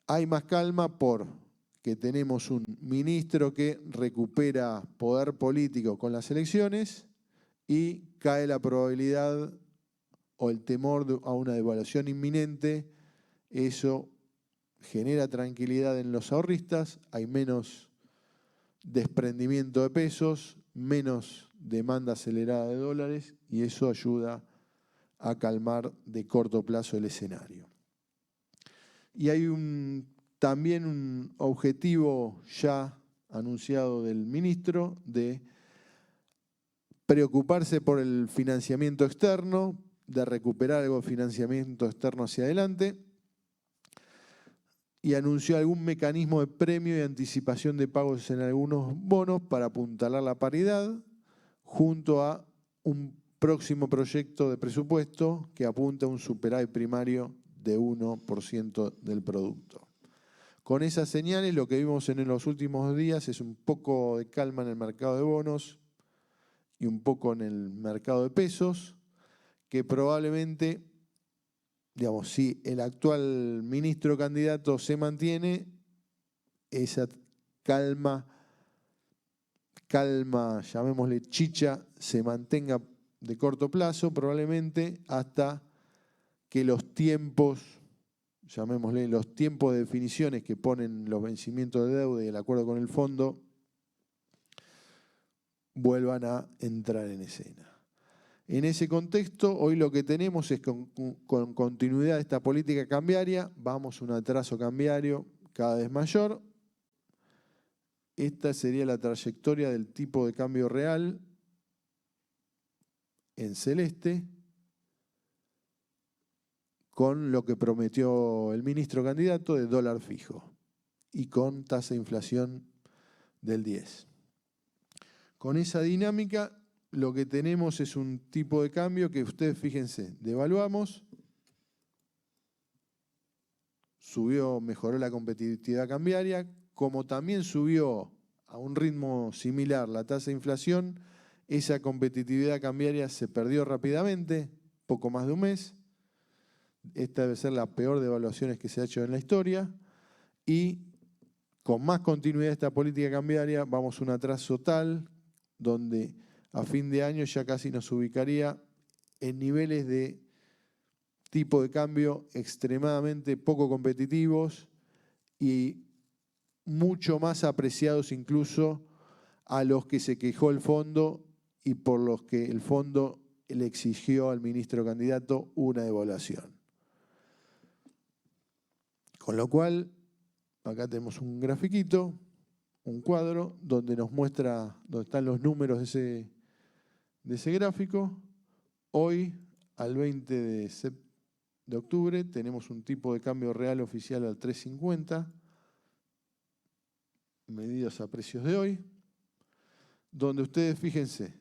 hay más calma porque tenemos un ministro que recupera poder político con las elecciones y cae la probabilidad o el temor a una devaluación inminente. Eso genera tranquilidad en los ahorristas, hay menos desprendimiento de pesos, menos demanda acelerada de dólares, y eso ayuda a calmar de corto plazo el escenario. Y hay también un objetivo ya anunciado del ministro de preocuparse por el financiamiento externo, de recuperar algo de financiamiento externo hacia adelante, y anunció algún mecanismo de premio y anticipación de pagos en algunos bonos para apuntalar la paridad, junto a un próximo proyecto de presupuesto que apunta a un superávit primario de 1% del producto. Con esas señales, lo que vimos en los últimos días es un poco de calma en el mercado de bonos y un poco en el mercado de pesos, que probablemente, digamos, si el actual ministro candidato se mantiene, esa calma, llamémosle chicha, se mantenga de corto plazo, probablemente hasta que los tiempos, llamémosle los tiempos de definiciones que ponen los vencimientos de deuda y el acuerdo con el fondo, vuelvan a entrar en escena. En ese contexto, hoy lo que tenemos es con continuidad de esta política cambiaria, vamos a un atraso cambiario cada vez mayor. Esta sería la trayectoria del tipo de cambio real en celeste, con lo que prometió el ministro candidato de dólar fijo y con tasa de inflación del 10. Con esa dinámica, lo que tenemos es un tipo de cambio que ustedes, fíjense, devaluamos, subió, mejoró la competitividad cambiaria, como también subió a un ritmo similar la tasa de inflación, esa competitividad cambiaria se perdió rápidamente, poco más de un mes. Esta debe ser la peor devaluación que se ha hecho en la historia, y con más continuidad de esta política cambiaria vamos a un atraso tal donde a fin de año ya casi nos ubicaría en niveles de tipo de cambio extremadamente poco competitivos y mucho más apreciados incluso a los que se quejó el fondo y por los que el fondo le exigió al ministro candidato una devaluación. Con lo cual, acá tenemos un grafiquito, un cuadro, donde nos muestra, donde están los números de ese gráfico. Hoy, al 20 de octubre, tenemos un tipo de cambio real oficial al 3.50, medidos a precios de hoy, donde ustedes, fíjense,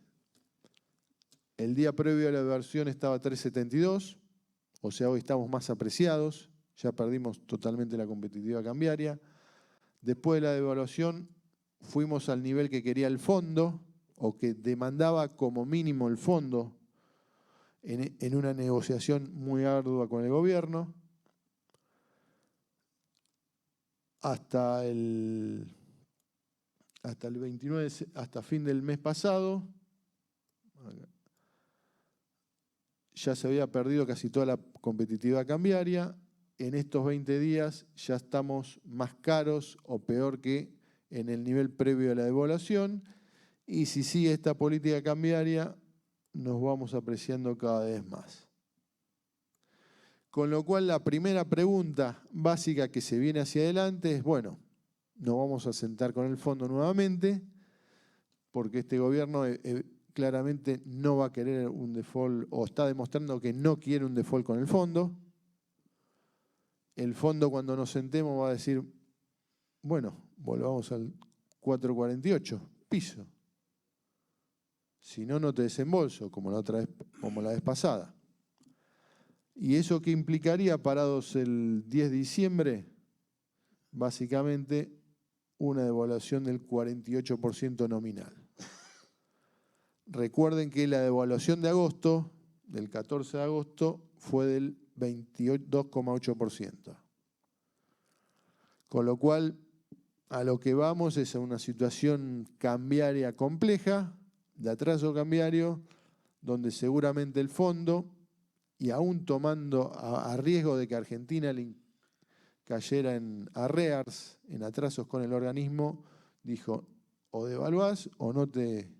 el día previo a la devaluación estaba a 3.72, o sea, hoy estamos más apreciados, ya perdimos totalmente la competitividad cambiaria. Después de la devaluación fuimos al nivel que quería el fondo, o que demandaba como mínimo el fondo en una negociación muy ardua con el gobierno, hasta el 29, hasta fin del mes pasado, ya se había perdido casi toda la competitividad cambiaria. en estos 20 días ya estamos más caros o peor que en el nivel previo a la devaluación, y si sigue esta política cambiaria, nos vamos apreciando cada vez más. Con lo cual, la primera pregunta básica que se viene hacia adelante es, bueno, nos vamos a sentar con el fondo nuevamente, porque este gobierno claramente no va a querer un default, o está demostrando que no quiere un default con el fondo. El fondo, cuando nos sentemos, va a decir, bueno, volvamos al 4.48, piso. Si no, no te desembolso, como la vez pasada. ¿Y eso qué implicaría parados el 10 de diciembre? Básicamente una devaluación del 48% nominal. Recuerden que la devaluación de agosto, del 14 de agosto, fue del 22,8%. Con lo cual, a lo que vamos es a una situación cambiaria compleja, de atraso cambiario, donde seguramente el fondo, y aún tomando a riesgo de que Argentina cayera en arrears, en atrasos con el organismo, dijo, o devaluás o no te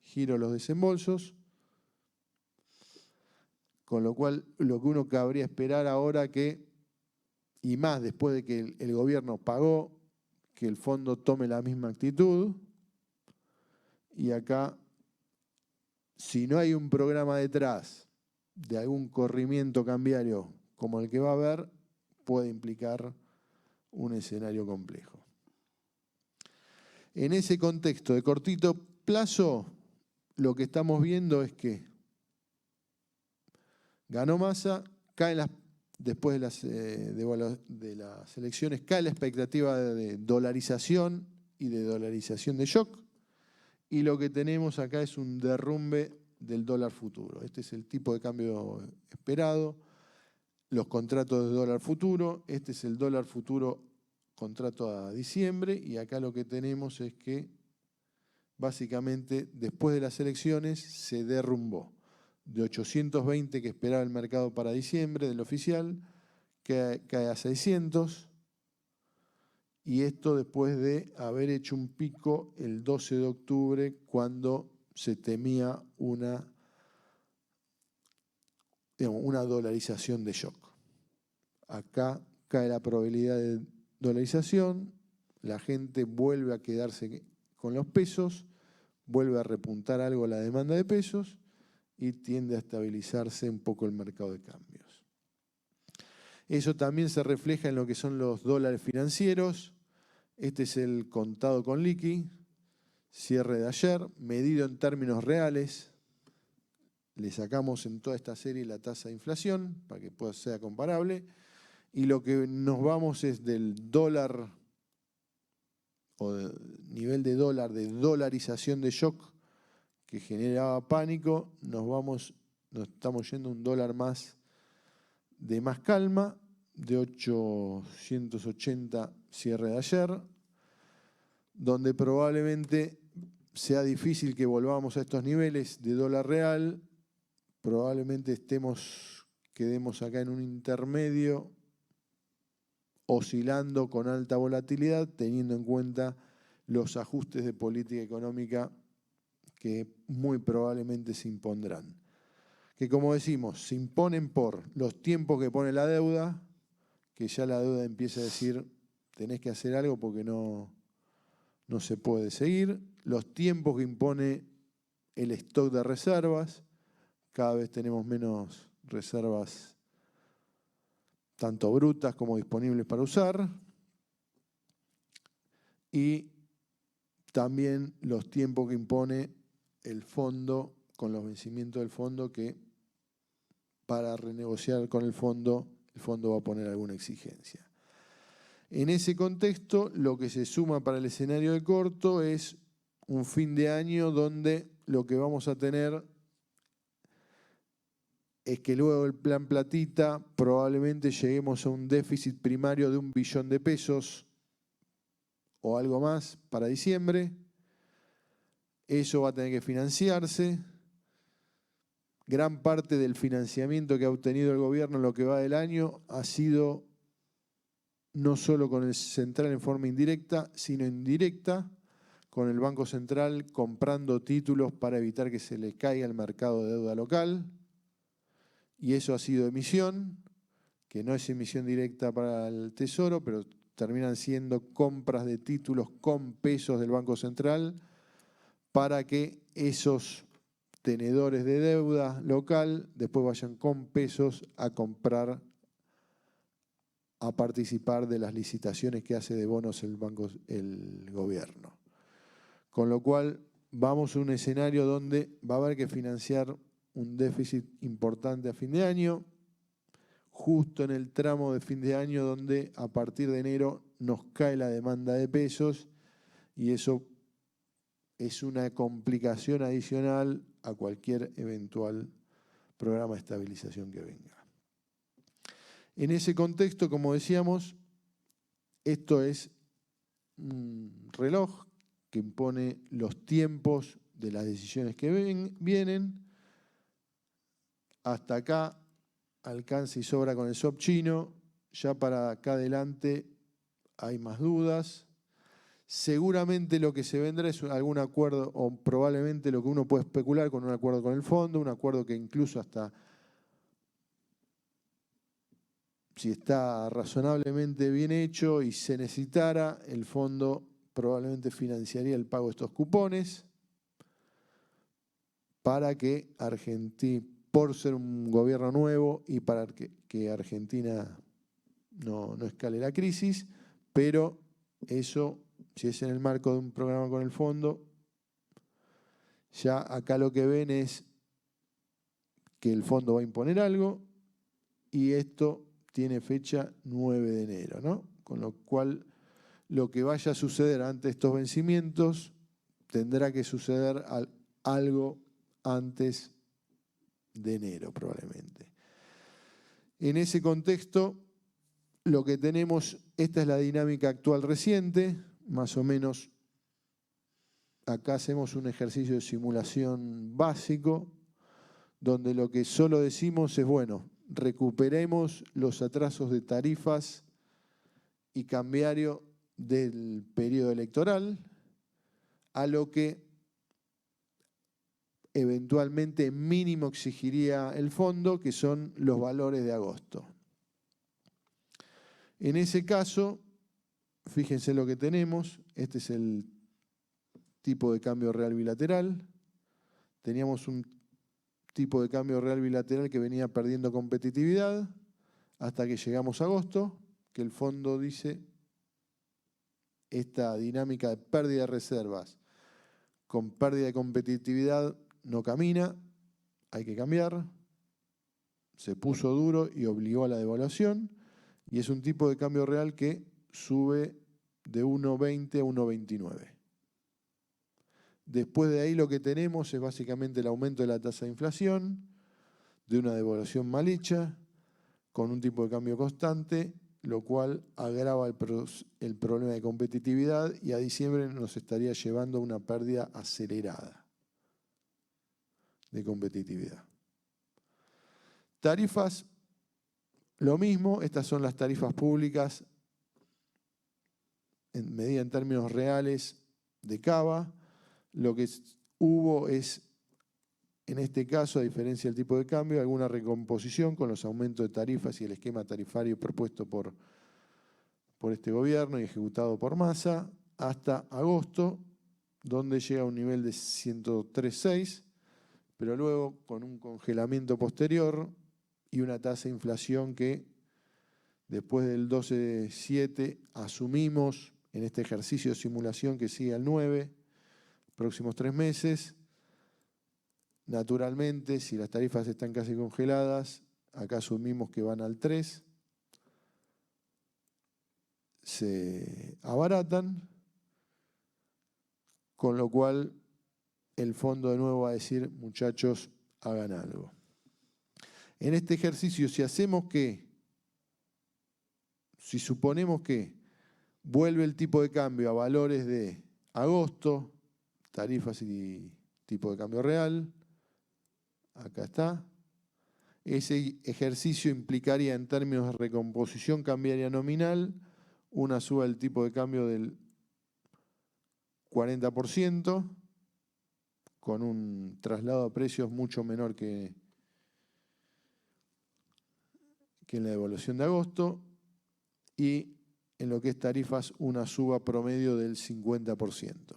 giro los desembolsos. Con lo cual, lo que uno cabría esperar ahora y más después de que el gobierno pagó, que el fondo tome la misma actitud. Y acá, si no hay un programa detrás de algún corrimiento cambiario como el que va a haber, puede implicar un escenario complejo. En ese contexto de cortito plazo, lo que estamos viendo es que ganó Massa, después de las elecciones, cae la expectativa de dolarización y de dolarización de shock, y lo que tenemos acá es un derrumbe del dólar futuro. Este es el tipo de cambio esperado, los contratos de dólar futuro, este es el dólar futuro contrato a diciembre, y acá lo que tenemos es que básicamente después de las elecciones se derrumbó. De 820 que esperaba el mercado para diciembre del oficial, cae a 600, y esto después de haber hecho un pico el 12 de octubre cuando se temía una dolarización de shock. Acá cae la probabilidad de dolarización, la gente vuelve a quedarse con los pesos, vuelve a repuntar algo la demanda de pesos y tiende a estabilizarse un poco el mercado de cambios. Eso también se refleja en lo que son los dólares financieros. Este es el contado con liqui, cierre de ayer, medido en términos reales. Le sacamos en toda esta serie la tasa de inflación para que sea comparable. Y lo que nos vamos es del dólar, o del nivel de dolarización de shock que generaba pánico, nos estamos yendo a un dólar más de más calma, de 880 cierre de ayer, donde probablemente sea difícil que volvamos a estos niveles de dólar real, probablemente quedemos acá en un intermedio, oscilando con alta volatilidad, teniendo en cuenta los ajustes de política económica que muy probablemente se impondrán. Que como decimos, se imponen por los tiempos que pone la deuda, que ya la deuda empieza a decir, tenés que hacer algo porque no se puede seguir, los tiempos que impone el stock de reservas, cada vez tenemos menos reservas tanto brutas como disponibles para usar, y también los tiempos que impone el fondo, con los vencimientos del fondo, que para renegociar con el fondo va a poner alguna exigencia. En ese contexto, lo que se suma para el escenario de corto es un fin de año donde lo que vamos a tener es que luego del plan platita probablemente lleguemos a un déficit primario de 1 billón de pesos o algo más para diciembre. Eso va a tener que financiarse. Gran parte del financiamiento que ha obtenido el gobierno en lo que va del año ha sido no solo con el central en forma indirecta, sino indirecta, con el Banco Central comprando títulos para evitar que se le caiga el mercado de deuda local. Y eso ha sido emisión, que no es emisión directa para el Tesoro, pero terminan siendo compras de títulos con pesos del Banco Central para que esos tenedores de deuda local después vayan con pesos a comprar, a participar de las licitaciones que hace de bonos el gobierno. Con lo cual vamos a un escenario donde va a haber que financiar un déficit importante a fin de año, justo en el tramo de fin de año donde a partir de enero nos cae la demanda de pesos y eso es una complicación adicional a cualquier eventual programa de estabilización que venga. En ese contexto, como decíamos, esto es un reloj que impone los tiempos de las decisiones que vienen. Hasta acá alcanza y sobra con el SOP chino. Ya para acá adelante hay más dudas. Seguramente lo que se vendrá es algún acuerdo, o probablemente lo que uno puede especular con un acuerdo con el fondo, un acuerdo que incluso hasta, si está razonablemente bien hecho y se necesitara, el fondo probablemente financiaría el pago de estos cupones para que Argentina, por ser un gobierno nuevo y para que Argentina no escale la crisis, pero eso, si es en el marco de un programa con el fondo, ya acá lo que ven es que el fondo va a imponer algo y esto tiene fecha 9 de enero, ¿no? Con lo cual, lo que vaya a suceder ante estos vencimientos tendrá que suceder algo antes de enero probablemente. En ese contexto, lo que tenemos, esta es la dinámica actual reciente, más o menos acá hacemos un ejercicio de simulación básico, donde lo que solo decimos es, bueno, recuperemos los atrasos de tarifas y cambiario del periodo electoral, a lo que eventualmente mínimo exigiría el fondo, que son los valores de agosto. En ese caso, fíjense lo que tenemos, este es el tipo de cambio real bilateral. Teníamos un tipo de cambio real bilateral que venía perdiendo competitividad hasta que llegamos a agosto, que el fondo dice esta dinámica de pérdida de reservas con pérdida de competitividad no camina, hay que cambiar. Se puso duro y obligó a la devaluación y es un tipo de cambio real que sube de 1,20 a 1,29. Después de ahí lo que tenemos es básicamente el aumento de la tasa de inflación, de una devaluación mal hecha, con un tipo de cambio constante, lo cual agrava el problema de competitividad y a diciembre nos estaría llevando a una pérdida acelerada de competitividad. Tarifas, lo mismo, estas son las tarifas públicas en medida en términos reales de Cava. Lo que hubo es, en este caso, a diferencia del tipo de cambio, alguna recomposición con los aumentos de tarifas y el esquema tarifario propuesto por este gobierno y ejecutado por Massa, hasta agosto, donde llega a un nivel de 103,6, pero luego con un congelamiento posterior y una tasa de inflación que después del 12,7 asumimos en este ejercicio de simulación que sigue al 9, próximos 3 meses. Naturalmente, si las tarifas están casi congeladas, acá asumimos que van al 3, se abaratan, con lo cual el fondo de nuevo va a decir, muchachos, hagan algo. En este ejercicio, si suponemos que vuelve el tipo de cambio a valores de agosto, tarifas y tipo de cambio real, acá está, ese ejercicio implicaría en términos de recomposición cambiaria nominal una suba del tipo de cambio del 40%, con un traslado a precios mucho menor que en la devaluación de agosto, y en lo que es tarifas una suba promedio del 50%.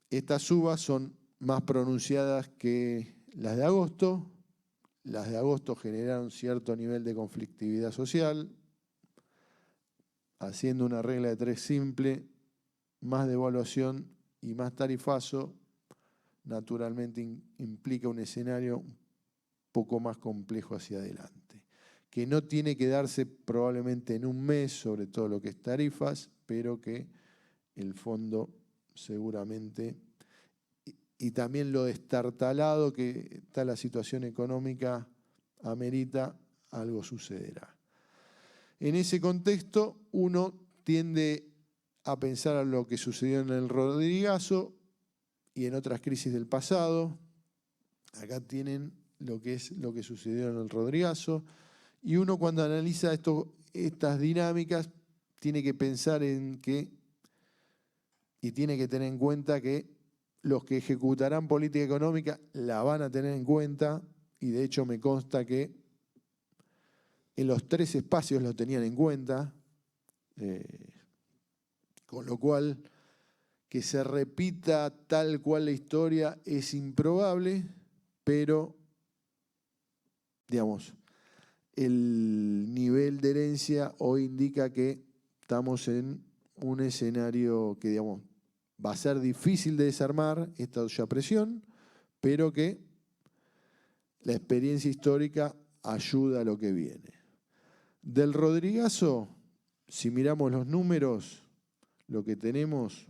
Estas subas son más pronunciadas que las de agosto. Las de agosto generaron cierto nivel de conflictividad social. Haciendo una regla de 3 simple, más devaluación y más tarifazo, naturalmente implica un escenario un poco más complejo hacia adelante, que no tiene que darse probablemente en un mes, sobre todo lo que es tarifas, pero que el fondo seguramente, y también lo destartalado que está la situación económica, amerita, algo sucederá. En ese contexto, uno tiende a pensar en lo que sucedió en el Rodrigazo y en otras crisis del pasado. Acá tienen lo que sucedió en el Rodrigazo. Y uno, cuando analiza estas dinámicas, tiene que pensar en que, y tiene que tener en cuenta que los que ejecutarán política económica la van a tener en cuenta, y de hecho me consta que en los 3 espacios lo tenían en cuenta, con lo cual que se repita tal cual la historia es improbable, pero, digamos, el nivel de herencia hoy indica que estamos en un escenario que, digamos, va a ser difícil de desarmar esta olla a presión, pero que la experiencia histórica ayuda a lo que viene. Del Rodrigazo, si miramos los números, lo que tenemos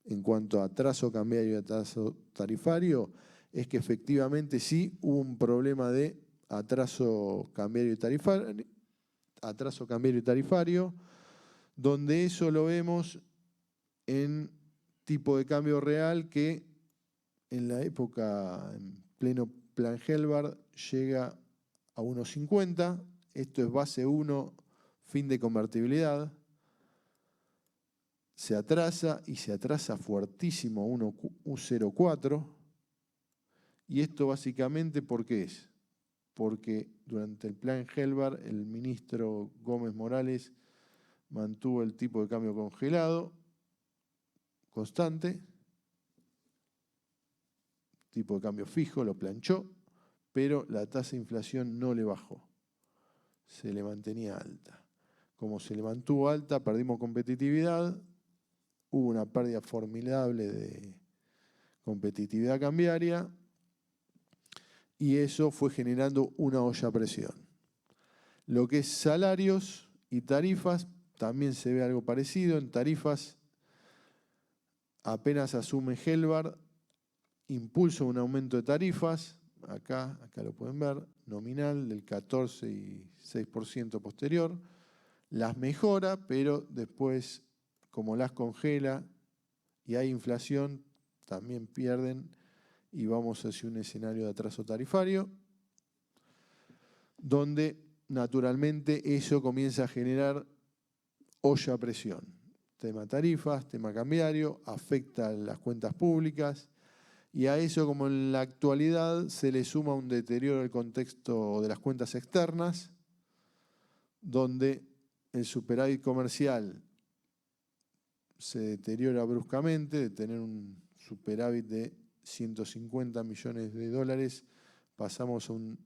en cuanto a atraso cambiario y atraso tarifario es que efectivamente sí hubo un problema de atraso cambiario y tarifario, donde eso lo vemos en tipo de cambio real que en la época, en pleno plan Helbard, llega a 1,50. Esto es base 1, fin de convertibilidad. Se atrasa y se atrasa fuertísimo a 1,04. Y esto básicamente, ¿por qué es? Porque durante el plan Helbard el ministro Gómez Morales mantuvo el tipo de cambio congelado, constante, tipo de cambio fijo, lo planchó, pero la tasa de inflación no le bajó, se le mantenía alta. Como se le mantuvo alta, perdimos competitividad, hubo una pérdida formidable de competitividad cambiaria y eso fue generando una olla a presión. Lo que es salarios y tarifas, también se ve algo parecido. En tarifas, apenas asume Helbard, impulsa un aumento de tarifas, acá lo pueden ver, nominal del 14,6% posterior. Las mejora, pero después, como las congela y hay inflación, también pierden y vamos hacia un escenario de atraso tarifario, donde naturalmente eso comienza a generar olla a presión. Tema tarifas, tema cambiario, afecta a las cuentas públicas y a eso, como en la actualidad, se le suma un deterioro del contexto de las cuentas externas, donde el superávit comercial se deteriora bruscamente, de tener un superávit de 150 millones de dólares, pasamos a un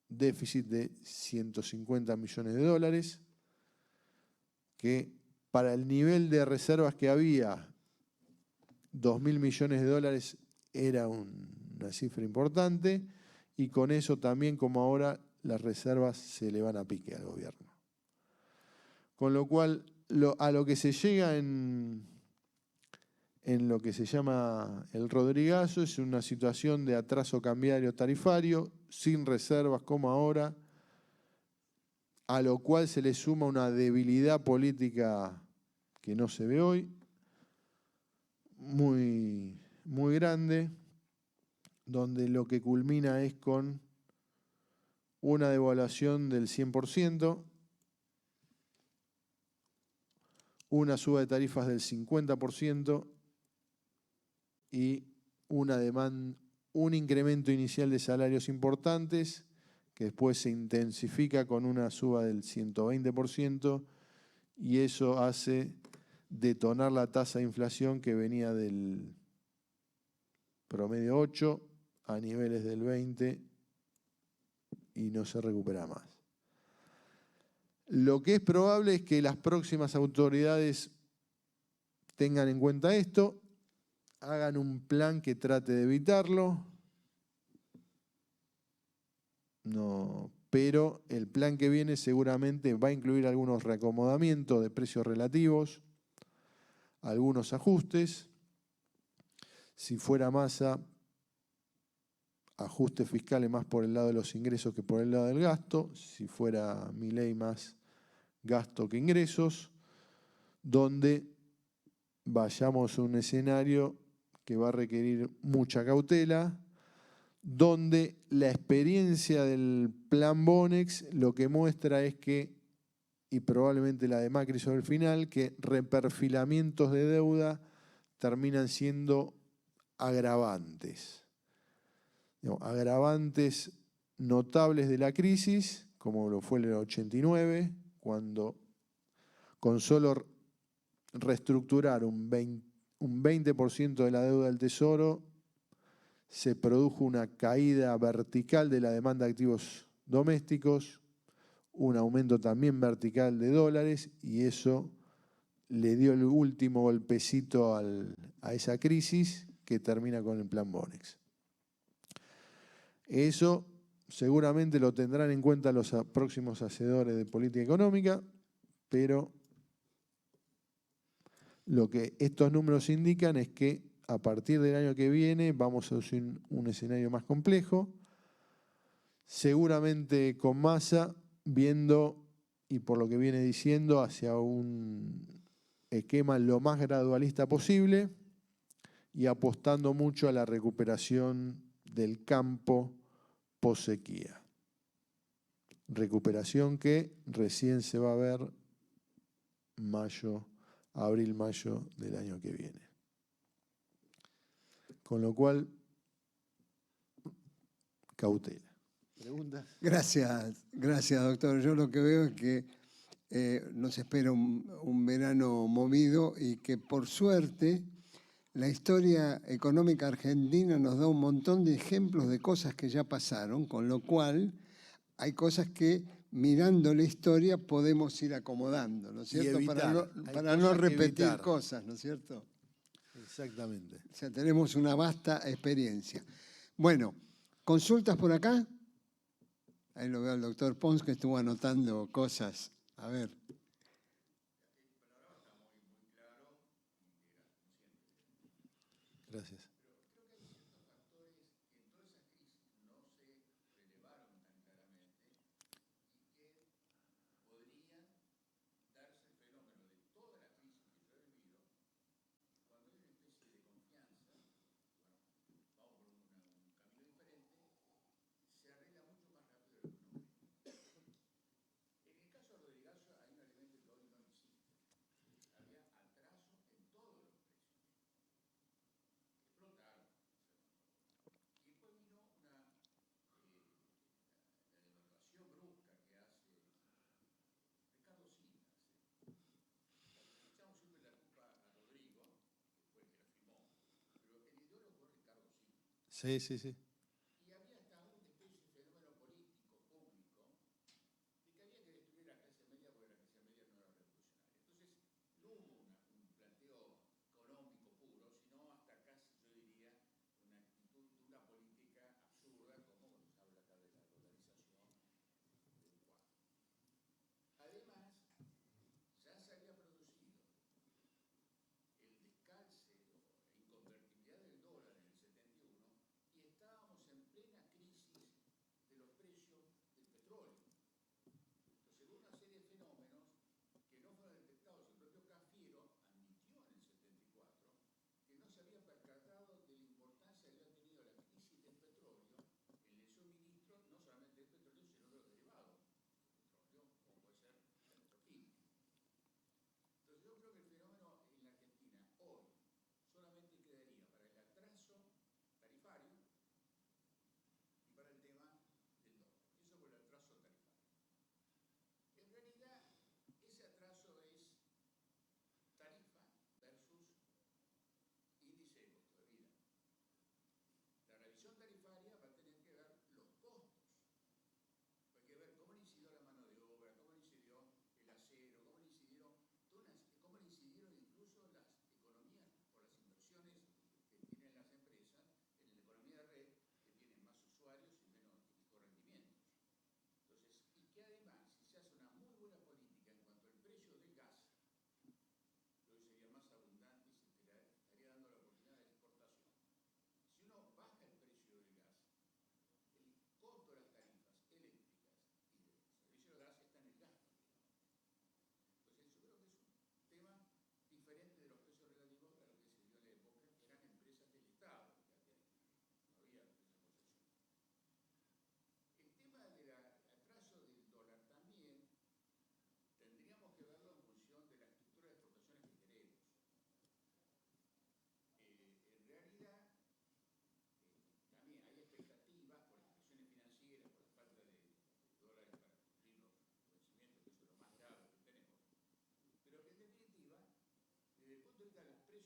déficit de 150 millones de dólares, que para el nivel de reservas que había, 2.000 millones de dólares era una cifra importante, y con eso también, como ahora, las reservas se le van a pique al gobierno. Con lo cual, a lo que se llega en lo que se llama el Rodrigazo es una situación de atraso cambiario tarifario, sin reservas como ahora, a lo cual se le suma una debilidad política que no se ve hoy, muy, muy grande, donde lo que culmina es con una devaluación del 100%, una suba de tarifas del 50% y un incremento inicial de salarios importantes que después se intensifica con una suba del 120% y eso hace detonar la tasa de inflación que venía del promedio 8 a niveles del 20 y no se recupera más. Lo que es probable es que las próximas autoridades tengan en cuenta esto, hagan un plan que trate de evitarlo, pero el plan que viene seguramente va a incluir algunos reacomodamientos de precios relativos, algunos ajustes. Si fuera Massa, ajustes fiscales más por el lado de los ingresos que por el lado del gasto. Si fuera Milei, más gasto que ingresos, donde vayamos a un escenario que va a requerir mucha cautela, donde la experiencia del plan Bonex lo que muestra es que, y probablemente la de Macri sobre el final, que reperfilamientos de deuda terminan siendo agravantes. Agravantes notables de la crisis, como lo fue en el 89, cuando con solo reestructurar un 20% de la deuda del Tesoro se produjo una caída vertical de la demanda de activos domésticos, un aumento también vertical de dólares y eso le dio el último golpecito a esa crisis que termina con el plan Bonex. Eso seguramente lo tendrán en cuenta los próximos hacedores de política económica, pero lo que estos números indican es que a partir del año que viene vamos a un escenario más complejo, seguramente con Massa viendo, y por lo que viene diciendo, hacia un esquema lo más gradualista posible y apostando mucho a la recuperación del campo post-sequía. Recuperación que recién se va a ver abril-mayo del año que viene. Con lo cual, cautela. ¿Preguntas? Gracias, doctor. Yo lo que veo es que nos espera un verano movido y que por suerte la historia económica argentina nos da un montón de ejemplos de cosas que ya pasaron, con lo cual hay cosas que mirando la historia podemos ir acomodando, ¿no es cierto? Para no repetir cosas, ¿no es cierto? Exactamente. O sea, tenemos una vasta experiencia. Bueno, ¿consultas por acá? Ahí lo veo al doctor Pons que estuvo anotando cosas. A ver. Gracias. Sí, sí, sí. Y había hasta una especie de fenómeno político, público, de que había que destruir a la clase media porque la clase media no era revolucionaria. Entonces, no hubo un planteo económico puro, sino hasta casi, yo diría, una actitud de una política absurda, como cuando se habla acá de la dolarización del yuan. Además, ya se había producido el descalce e inconvertibilidad del dólar en el 71 y estábamos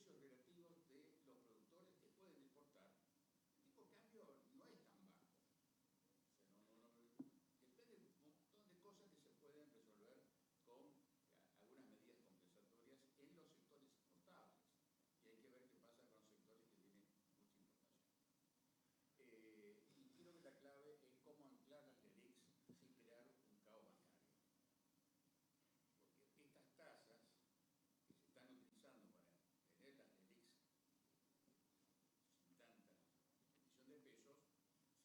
precios relativos de los productores que pueden exportar, el tipo de cambio no es tan bajo. Depende de un montón de cosas que se pueden resolver con algunas medidas compensatorias en los sectores exportables. Y hay que ver qué pasa con los sectores que tienen mucha importación. Y creo que la clave es cómo anclar las LELIQs sin crear un caos bancario. Porque estas tasas que se están utilizando para tener las LELIQs sin tanta emisión de pesos,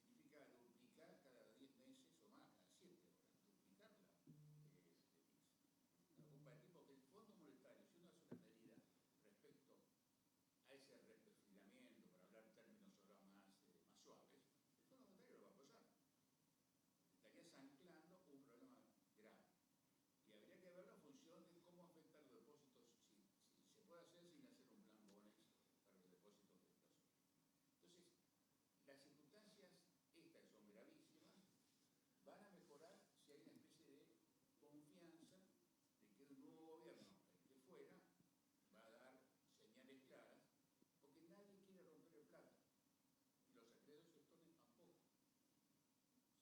significa duplicar cada 10 meses o más, cada 7 horas, duplicar las LELIQs. Para el tipo que el Fondo Monetario, si uno hace una medida respecto a ese reperfilamiento, para hablar en términos ahora más suaves, el Fondo Monetario lo va a apoyar. Estarías anclando un problema grave. Y habría que verlo en función de cómo afecta los depósitos, si se puede hacer sin hacer un plan Bonex para los depósitos de inflación. Entonces, las circunstancias estas que son gravísimas van a mejorar si hay una especie de confianza de que un nuevo gobierno, el que fuera, va a dar señales claras, porque nadie quiere romper el plato. Y los acreedores sectores tampoco.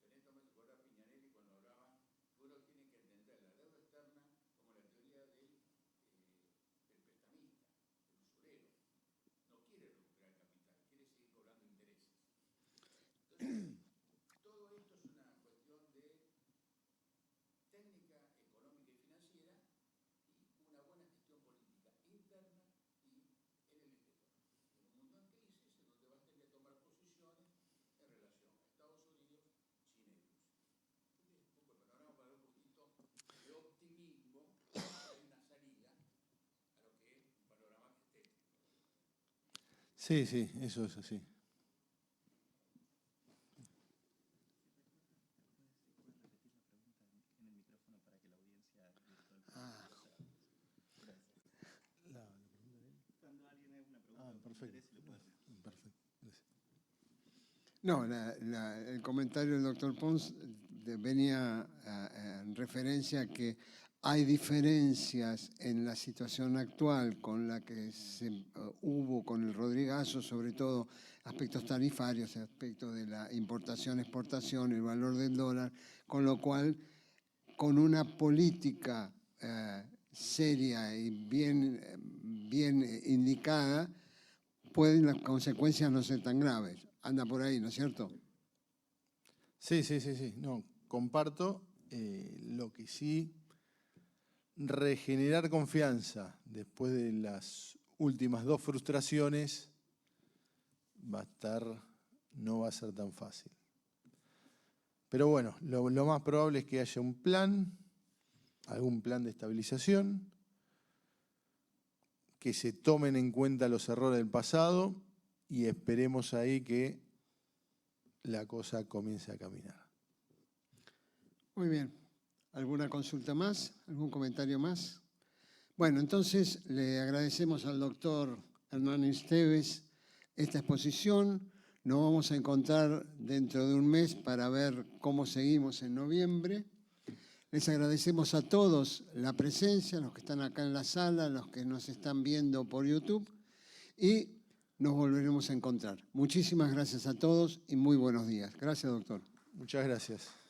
En esto me recuerda a Piñanelli cuando hablaba que uno tiene que entender la deuda externa como la teoría del prestamista, del usurero. No quiere recuperar capital, quiere seguir cobrando intereses. Entonces, todo esto es una cuestión de técnica económica y financiera y una buena gestión política interna y en el exterior. En un mundo en crisis, en donde vas a tener que tomar posiciones en relación a Estados Unidos, China y Rusia. Este es un poco el panorama para dar un poquito de optimismo, que hay una salida a lo que es un panorama que esté. Sí, sí, eso es así. No, el comentario del doctor Pons venía en referencia a que hay diferencias en la situación actual con la que hubo con el Rodrigazo, sobre todo aspectos tarifarios, aspectos de la importación-exportación, el valor del dólar, con lo cual, con una política seria y bien indicada, pueden las consecuencias no ser tan graves. Anda por ahí, ¿no es cierto? Sí, sí, sí, sí. No, comparto. Lo que sí, regenerar confianza después de las últimas 2 frustraciones no va a ser tan fácil. Pero bueno, lo más probable es que haya un plan, algún plan de estabilización, que se tomen en cuenta los errores del pasado y esperemos ahí que la cosa comience a caminar. Muy bien. ¿Alguna consulta más? ¿Algún comentario más? Bueno, entonces le agradecemos al doctor Hernán Esteves esta exposición. Nos vamos a encontrar dentro de un mes para ver cómo seguimos en noviembre. Les agradecemos a todos la presencia, los que están acá en la sala, los que nos están viendo por YouTube, y nos volveremos a encontrar. Muchísimas gracias a todos y muy buenos días. Gracias, doctor. Muchas gracias.